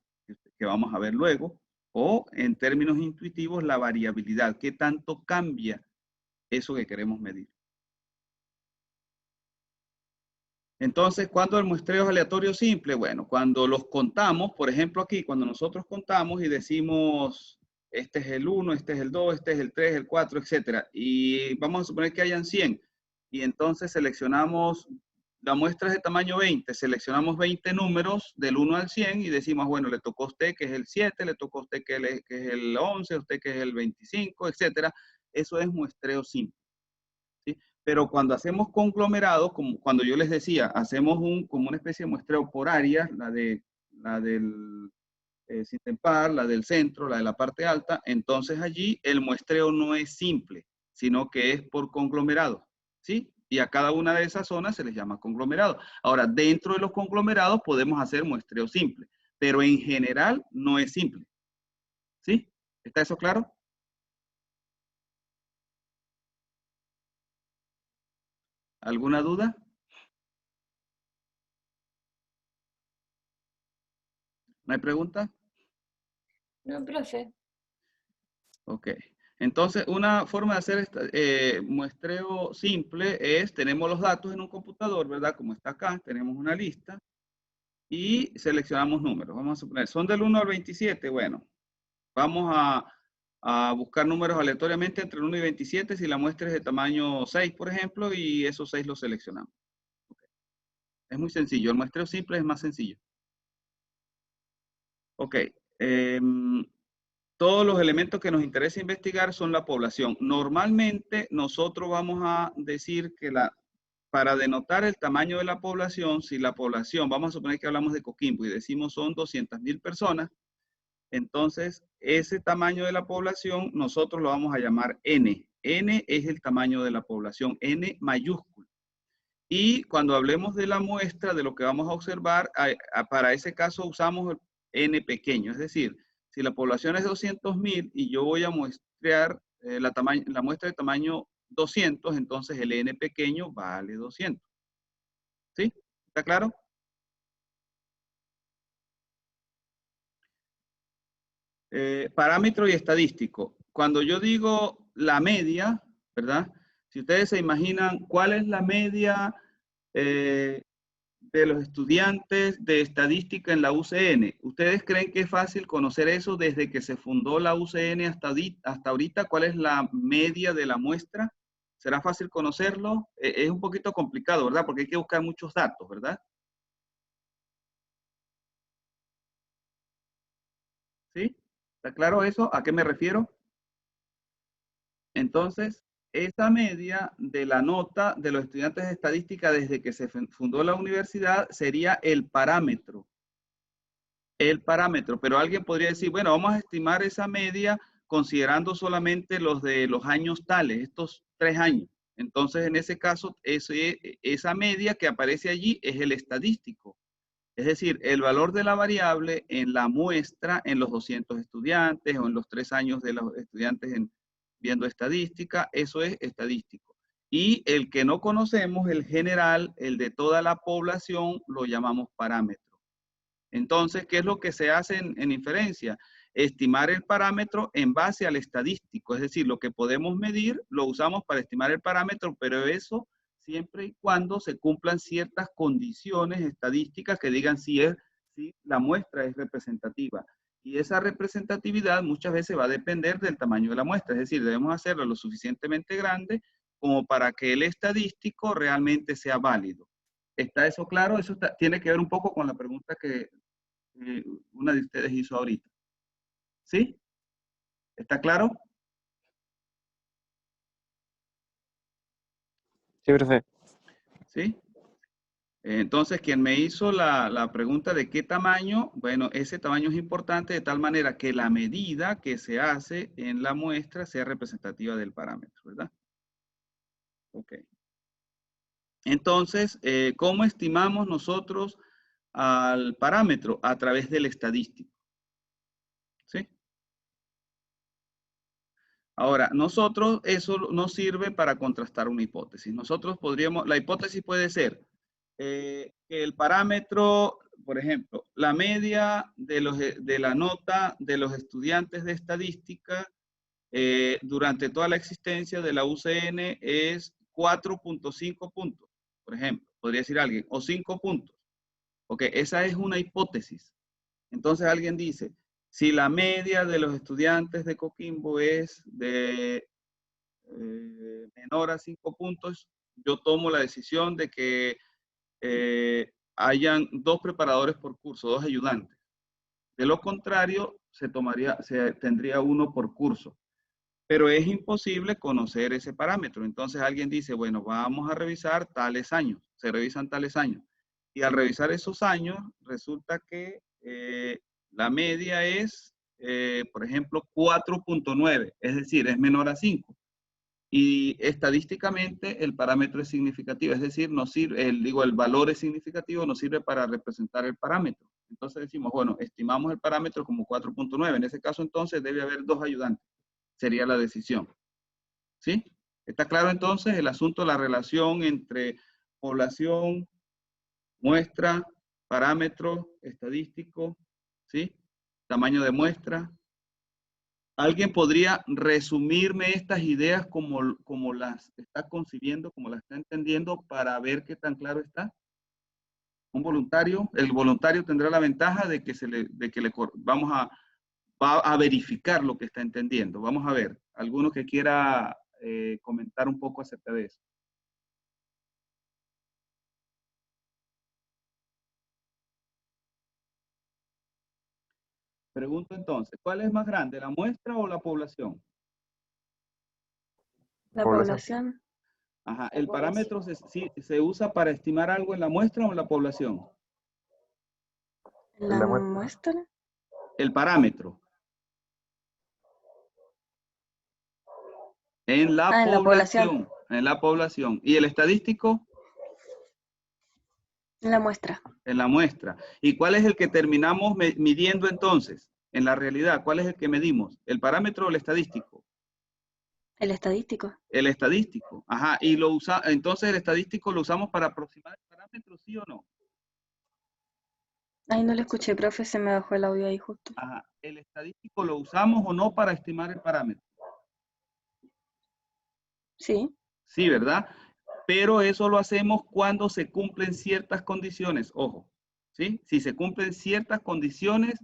que vamos a ver luego, o en términos intuitivos, la variabilidad. ¿Qué tanto cambia eso que queremos medir? Entonces, ¿cuándo el muestreo es aleatorio simple? Bueno, cuando los contamos, por ejemplo aquí, cuando nosotros contamos y decimos, este es el 1, este es el 2, este es el 3, el 4, etcétera, y vamos a suponer que hayan 100, y entonces seleccionamos, la muestra es de tamaño 20, seleccionamos 20 números del 1 al 100 y decimos, bueno, le tocó a usted que es el 7, le tocó a usted que es el 11, a usted que es el 25, etcétera. Eso es muestreo simple. ¿Sí? Pero cuando hacemos conglomerados, como cuando yo les decía, hacemos como una especie de muestreo por áreas, la del Sintempar, la del centro, la de la parte alta, entonces allí el muestreo no es simple, sino que es por conglomerado, ¿sí? Y a cada una de esas zonas se les llama conglomerado. Ahora, dentro de los conglomerados podemos hacer muestreo simple, pero en general no es simple, ¿sí? ¿Está eso claro? ¿Alguna duda? ¿No hay pregunta? No, profe. Ok. Entonces, una forma de hacer muestreo simple es, tenemos los datos en un computador, ¿verdad? Como está acá, tenemos una lista y seleccionamos números. Vamos a suponer, son del 1 al 27, bueno, vamos a buscar números aleatoriamente entre el 1 y 27 si la muestra es de tamaño 6, por ejemplo, y esos 6 los seleccionamos. Okay. Es muy sencillo, el muestreo simple es más sencillo. Ok. Todos los elementos que nos interesa investigar son la población. Normalmente nosotros vamos a decir que para denotar el tamaño de la población, si la población, vamos a suponer que hablamos de Coquimbo y decimos son 200.000 personas, entonces ese tamaño de la población nosotros lo vamos a llamar N. N es el tamaño de la población, N mayúscula. Y cuando hablemos de la muestra, de lo que vamos a observar, para ese caso usamos N pequeño, es decir, si la población es 200.000 y yo voy a muestrear la muestra de tamaño 200, entonces el N pequeño vale 200. ¿Sí? ¿Está claro? Parámetro y estadístico. Cuando yo digo la media, ¿verdad? Si ustedes se imaginan cuál es la media de los estudiantes de estadística en la UCN. ¿Ustedes creen que es fácil conocer eso desde que se fundó la UCN hasta ahorita? ¿Cuál es la media de la muestra? ¿Será fácil conocerlo? Es un poquito complicado, ¿verdad? Porque hay que buscar muchos datos, ¿verdad? ¿Sí? ¿Está claro eso? ¿A qué me refiero? Entonces, esa media de la nota de los estudiantes de estadística desde que se fundó la universidad sería el parámetro. El parámetro, pero alguien podría decir, bueno, vamos a estimar esa media considerando solamente los de los años tales, estos 3 años. Entonces, en ese caso, esa media que aparece allí es el estadístico. Es decir, el valor de la variable en la muestra en los 200 estudiantes o en los 3 años de los estudiantes viendo estadística, eso es estadístico. Y el que no conocemos, el general, el de toda la población, lo llamamos parámetro. Entonces, ¿qué es lo que se hace en inferencia? Estimar el parámetro en base al estadístico, es decir, lo que podemos medir lo usamos para estimar el parámetro, pero eso siempre y cuando se cumplan ciertas condiciones estadísticas que digan si la muestra es representativa. Y esa representatividad muchas veces va a depender del tamaño de la muestra, es decir, debemos hacerlo lo suficientemente grande como para que el estadístico realmente sea válido. ¿Está eso claro? Eso tiene que ver un poco con la pregunta que una de ustedes hizo ahorita. ¿Sí? ¿Está claro? Sí, profe. ¿Sí? Entonces, quien me hizo la pregunta de qué tamaño, bueno, ese tamaño es importante de tal manera que la medida que se hace en la muestra sea representativa del parámetro, ¿verdad? Ok. Entonces, ¿cómo estimamos nosotros al parámetro? A través del estadístico, ¿sí? Ahora, nosotros, eso nos sirve para contrastar una hipótesis. Nosotros podríamos, la hipótesis puede ser que el parámetro, por ejemplo, la media de la nota de los estudiantes de estadística durante toda la existencia de la UCN es 4.5 puntos, por ejemplo, podría decir alguien, o 5 puntos. Ok, esa es una hipótesis. Entonces alguien dice, si la media de los estudiantes de Coquimbo es de menor a 5 puntos, yo tomo la decisión de que hayan 2 preparadores por curso, 2 ayudantes. De lo contrario, se tendría uno por curso. Pero es imposible conocer ese parámetro. Entonces alguien dice, bueno, vamos a revisar tales años. Se revisan tales años. Y al revisar esos años, resulta que la media es, por ejemplo, 4.9, es decir, es menor a 5. Y estadísticamente el parámetro es significativo, es decir, nos sirve, el valor es significativo, nos sirve para representar el parámetro. Entonces decimos, bueno, estimamos el parámetro como 4.9. En ese caso, entonces, debe haber 2 ayudantes. Sería la decisión. ¿Sí? ¿Está claro entonces el asunto, la relación entre población, muestra, parámetro estadístico, ¿sí? Tamaño de muestra. ¿Alguien podría resumirme estas ideas como las está concibiendo, como las está entendiendo para ver qué tan claro está? Un voluntario, el voluntario tendrá la ventaja de que va a verificar lo que está entendiendo. Vamos a ver, alguno que quiera comentar un poco acerca de eso. Pregunto entonces, ¿cuál es más grande, la muestra o la población? La Población. población. Ajá, ¿el parámetro se usa para estimar algo en la muestra o en la población? La La muestra. muestra. El parámetro. En la En la población. población. En la población. ¿Y el estadístico? La muestra. En la muestra. ¿Y cuál es el que terminamos midiendo entonces? En la realidad, ¿cuál es el que medimos? ¿El parámetro o el estadístico? El estadístico. El estadístico. Ajá. Y entonces el estadístico lo usamos para aproximar el parámetro, ¿sí o no? Ay, no le escuché, profe, se me bajó el audio ahí justo. Ajá. ¿El estadístico lo usamos o no para estimar el parámetro? Sí. Sí, ¿verdad? Pero eso lo hacemos cuando se cumplen ciertas condiciones. Ojo, ¿sí? Si se cumplen ciertas condiciones,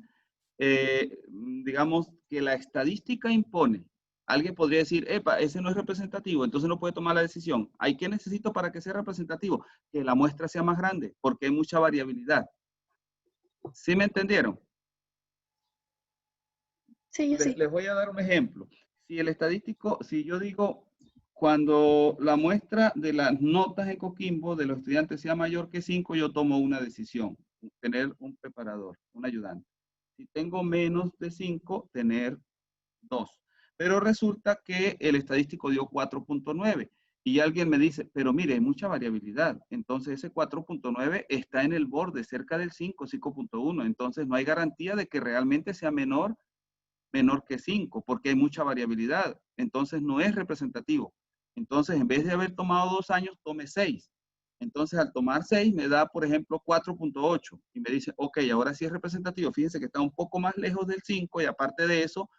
digamos que la estadística impone. Alguien podría decir, epa, ese no es representativo, entonces no puede tomar la decisión. ¿Hay qué necesito para que sea representativo? Que la muestra sea más grande, porque hay mucha variabilidad. ¿Sí me entendieron? Sí, yo sí. Les voy a dar un ejemplo. Si el estadístico, si yo digo, cuando la muestra de las notas en Coquimbo de los estudiantes sea mayor que 5, yo tomo una decisión, tener un preparador, un ayudante. Si tengo menos de 5, tener 2. Pero resulta que el estadístico dio 4.9 y alguien me dice, pero mire, hay mucha variabilidad. Entonces ese 4.9 está en el borde, cerca del 5, 5.1. Entonces no hay garantía de que realmente sea menor que 5, porque hay mucha variabilidad. Entonces no es representativo. Entonces, en vez de haber tomado 2 años, tome 6. Entonces, al tomar 6, me da, por ejemplo, 4.8. Y me dice, ok, ahora sí es representativo. Fíjense que está un poco más lejos del 5 y aparte de eso,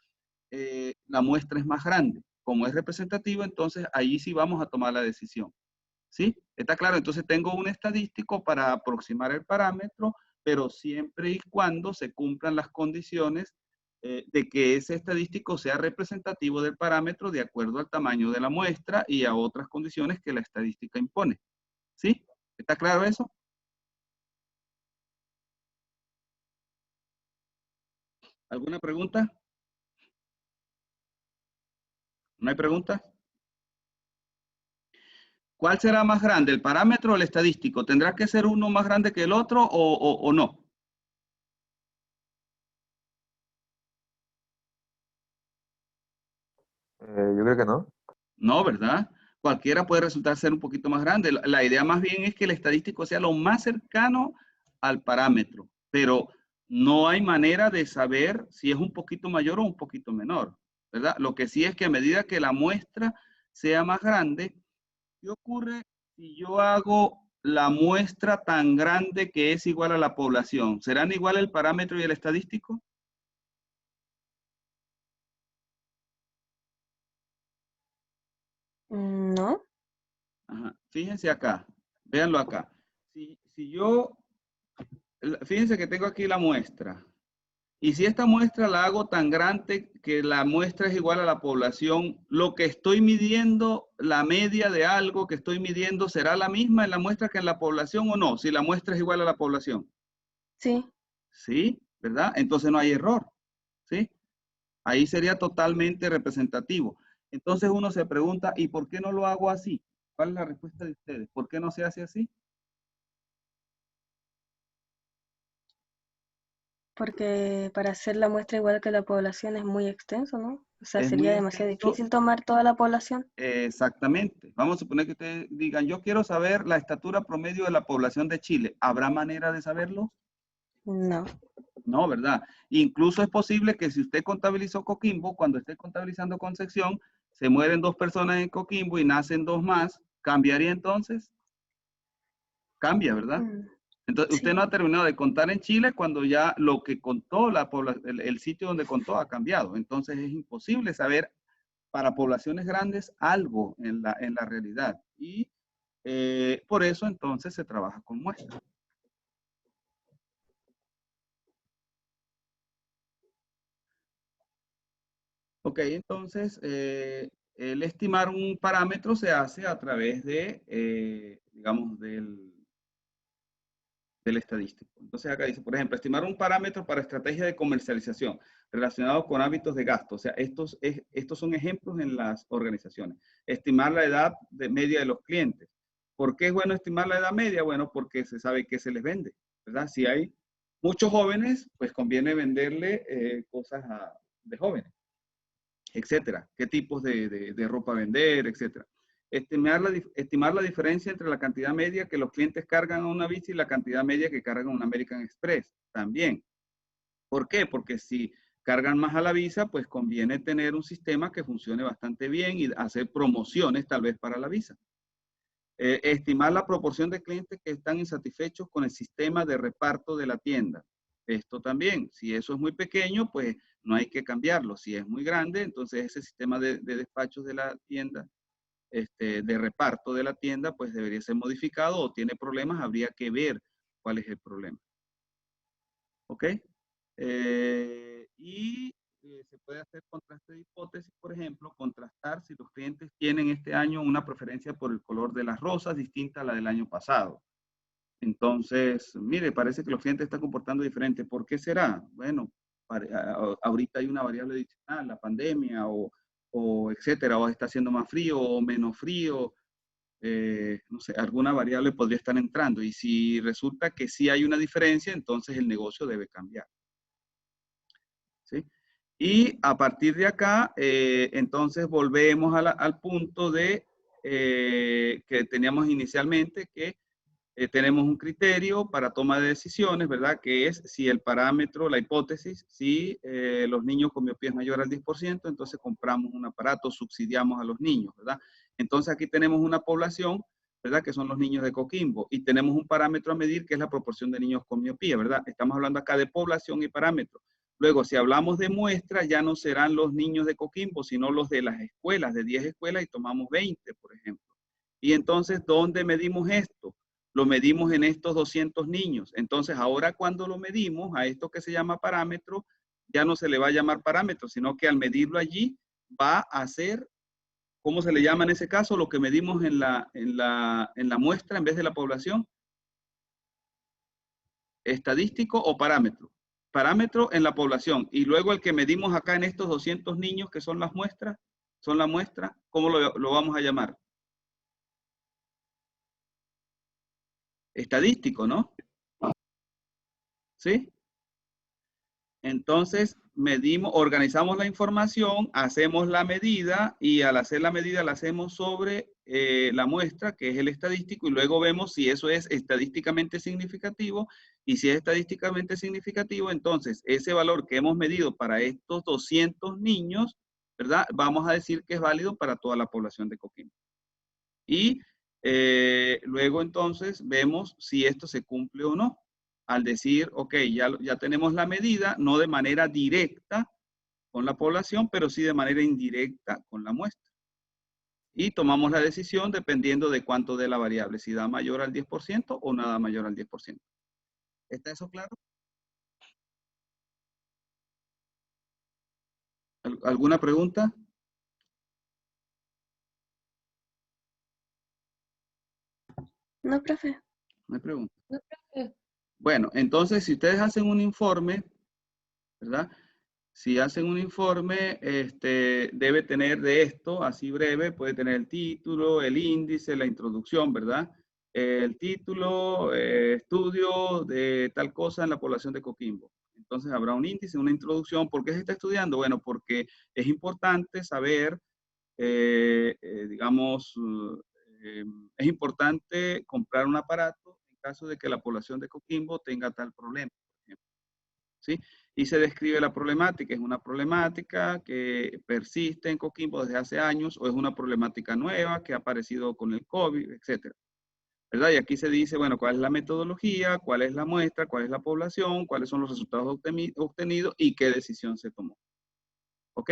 la muestra es más grande. Como es representativo, entonces ahí sí vamos a tomar la decisión. ¿Sí? ¿Está claro? Entonces tengo un estadístico para aproximar el parámetro, pero siempre y cuando se cumplan las condiciones de que ese estadístico sea representativo del parámetro de acuerdo al tamaño de la muestra y a otras condiciones que la estadística impone. ¿Sí? ¿Está claro eso? ¿Alguna pregunta? ¿No hay preguntas? ¿Cuál será más grande, el parámetro o el estadístico? ¿Tendrá que ser uno más grande que el otro o no? Yo creo que no. No, ¿verdad? Cualquiera puede resultar ser un poquito más grande. La idea más bien es que el estadístico sea lo más cercano al parámetro, pero no hay manera de saber si es un poquito mayor o un poquito menor, ¿verdad? Lo que sí es que a medida que la muestra sea más grande, ¿qué ocurre si yo hago la muestra tan grande que es igual a la población? ¿Serán igual el parámetro y el estadístico? No. Ajá. Fíjense acá, véanlo acá. Si yo, fíjense que tengo aquí la muestra. Y si esta muestra la hago tan grande que la muestra es igual a la población, lo que estoy midiendo, la media de algo que estoy midiendo, ¿será la misma en la muestra que en la población o no? Si la muestra es igual a la población. Sí. ¿Sí? ¿Verdad? Entonces no hay error. ¿Sí? Ahí sería totalmente representativo. Entonces uno se pregunta, ¿y por qué no lo hago así? ¿Cuál es la respuesta de ustedes? ¿Por qué no se hace así? Porque para hacer la muestra igual que la población es muy extenso, ¿no? O sea, Es sería muy demasiado extenso. difícil tomar toda la población. Exactamente. Vamos a suponer que ustedes digan, yo quiero saber la estatura promedio de la población de Chile. ¿Habrá manera de saberlo? No. No, ¿verdad? Incluso es posible que si usted contabilizó Coquimbo, cuando esté contabilizando Concepción, se mueren 2 personas en Coquimbo y nacen 2 más, ¿cambiaría entonces? Cambia, ¿verdad? Entonces, usted Sí. no ha terminado de contar en Chile cuando ya lo que contó el sitio donde contó ha cambiado. Entonces, es imposible saber para poblaciones grandes algo en la realidad. Y por eso entonces se trabaja con muestras. Ok, entonces el estimar un parámetro se hace a través de, digamos, del estadístico. Entonces acá dice, por ejemplo, estimar un parámetro para estrategia de comercialización relacionado con hábitos de gasto. O sea, estos son ejemplos en las organizaciones. Estimar la edad media de los clientes. ¿Por qué es bueno estimar la edad media? Bueno, porque se sabe qué se les vende, ¿verdad? Si hay muchos jóvenes, pues conviene venderle cosas de jóvenes, etcétera. ¿Qué tipos de ropa vender, etcétera? Estimar la diferencia entre la cantidad media que los clientes cargan a una bici y la cantidad media que cargan a una American Express también. ¿Por qué? Porque si cargan más a la visa, pues conviene tener un sistema que funcione bastante bien y hacer promociones tal vez para la visa. Estimar la proporción de clientes que están insatisfechos con el sistema de reparto de la tienda. Esto también, si eso es muy pequeño, pues no hay que cambiarlo. Si es muy grande, entonces ese sistema de despachos de la tienda, de reparto de la tienda, pues debería ser modificado o tiene problemas, habría que ver cuál es el problema. ¿Ok? Se puede hacer contraste de hipótesis, por ejemplo, contrastar si los clientes tienen este año una preferencia por el color de las rosas distinta a la del año pasado. Entonces, mire, parece que los clientes están comportando diferente. ¿Por qué será? Bueno, ahorita hay una variable adicional, la pandemia o etcétera, o está haciendo más frío o menos frío. No sé, alguna variable podría estar entrando. Y si resulta que sí hay una diferencia, entonces el negocio debe cambiar. ¿Sí? Y a partir de acá, entonces volvemos al punto de que teníamos inicialmente, que tenemos un criterio para toma de decisiones, ¿verdad? Que es si el parámetro, la hipótesis, si los niños con miopía es mayor al 10%, entonces compramos un aparato, subsidiamos a los niños, ¿verdad? Entonces aquí tenemos una población, ¿verdad? Que son los niños de Coquimbo y tenemos un parámetro a medir que es la proporción de niños con miopía, ¿verdad? Estamos hablando acá de población y parámetro. Luego, si hablamos de muestras, ya no serán los niños de Coquimbo, sino los de las escuelas, de 10 escuelas y tomamos 20, por ejemplo. Y entonces, ¿dónde medimos esto? Lo medimos en estos 200 niños. Entonces, ahora cuando lo medimos a esto que se llama parámetro, ya no se le va a llamar parámetro, sino que al medirlo allí va a ser, ¿cómo se le llama en ese caso? Lo que medimos en la muestra en vez de la población. ¿Estadístico o parámetro? Parámetro en la población. Y luego el que medimos acá en estos 200 niños que son las muestras, son la muestra, ¿cómo lo vamos a llamar? estadístico, ¿no? ¿Sí? Entonces, medimos, organizamos la información, hacemos la medida y al hacer la medida la hacemos sobre la muestra, que es el estadístico, y luego vemos si eso es estadísticamente significativo. Y si es estadísticamente significativo, entonces ese valor que hemos medido para estos 200 niños, ¿verdad? Vamos a decir que es válido para toda la población de Coquimbo. Y luego entonces vemos si esto se cumple o no. Al decir, ok, ya tenemos la medida, no de manera directa con la población, pero sí de manera indirecta con la muestra. Y tomamos la decisión dependiendo de cuánto dé la variable, si da mayor al 10% o nada mayor al 10%. ¿Está eso claro? ¿Alguna pregunta? No, profe. No hay pregunta. No, profe. Bueno, entonces si ustedes hacen un informe, ¿verdad? Si hacen un informe, debe tener de esto, así breve, puede tener el título, el índice, la introducción, ¿verdad? El título, estudio de tal cosa en la población de Coquimbo. Entonces habrá un índice, una introducción. ¿Por qué se está estudiando? Bueno, porque es importante saber, digamos, es importante comprar un aparato en caso de que la población de Coquimbo tenga tal problema, por ejemplo. ¿Sí? Y se describe la problemática. ¿Es una problemática que persiste en Coquimbo desde hace años o es una problemática nueva que ha aparecido con el COVID, etcétera? ¿Verdad? Y aquí se dice, bueno, cuál es la metodología, cuál es la muestra, cuál es la población, cuáles son los resultados obtenidos y qué decisión se tomó. ¿Ok?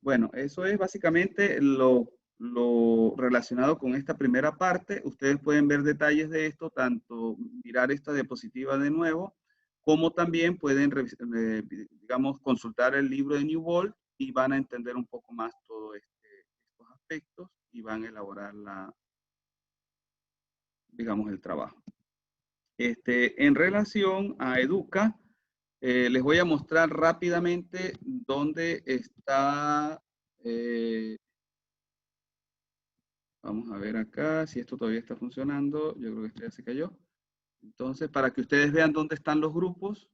Bueno, eso es básicamente lo relacionado con esta primera parte. Ustedes pueden ver detalles de esto, tanto mirar esta diapositiva de nuevo, como también pueden, digamos, consultar el libro de New World y van a entender un poco más todos estos aspectos y van a elaborar digamos, el trabajo. En relación a Educa, les voy a mostrar rápidamente dónde está. Vamos a ver acá si esto todavía está funcionando. Yo creo que esto ya se cayó. Entonces, para que ustedes vean dónde están los grupos.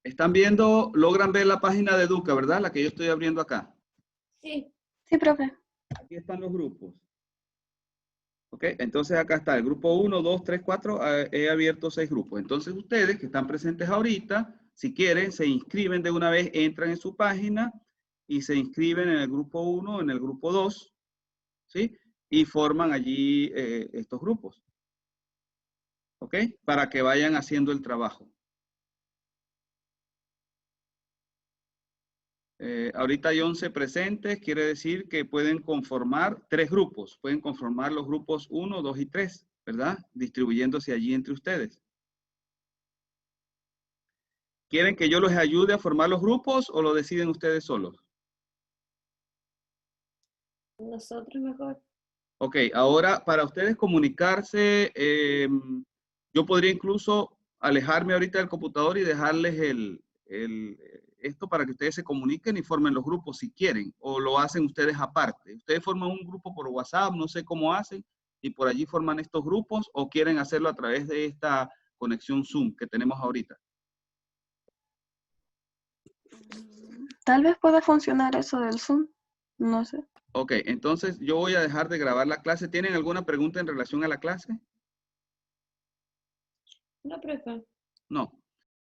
Están viendo, logran ver la página de Educa, ¿verdad? La que yo estoy abriendo acá. Sí. Sí, profe. Aquí están los grupos. ¿Ok? Entonces acá está el grupo 1, 2, 3, 4. He abierto 6 grupos. Entonces ustedes que están presentes ahorita, si quieren, se inscriben de una vez, entran en su página y se inscriben en el grupo 1, en el grupo 2, ¿sí? Y forman allí estos grupos. ¿Ok? Para que vayan haciendo el trabajo. Ahorita hay 11 presentes, quiere decir que pueden conformar 3 grupos. Pueden conformar los grupos 1, 2 y 3, ¿verdad? Distribuyéndose allí entre ustedes. ¿Quieren que yo los ayude a formar los grupos o lo deciden ustedes solos? Nosotros mejor. Ok, ahora para ustedes comunicarse, yo podría incluso alejarme ahorita del computador y dejarles esto para que ustedes se comuniquen y formen los grupos si quieren, o lo hacen ustedes aparte. Ustedes forman un grupo por WhatsApp, no sé cómo hacen, y por allí forman estos grupos, o quieren hacerlo a través de esta conexión Zoom que tenemos ahorita. Tal vez pueda funcionar eso del Zoom. No sé. Ok, entonces yo voy a dejar de grabar la clase. ¿Tienen alguna pregunta en relación a la clase? No, profe. No.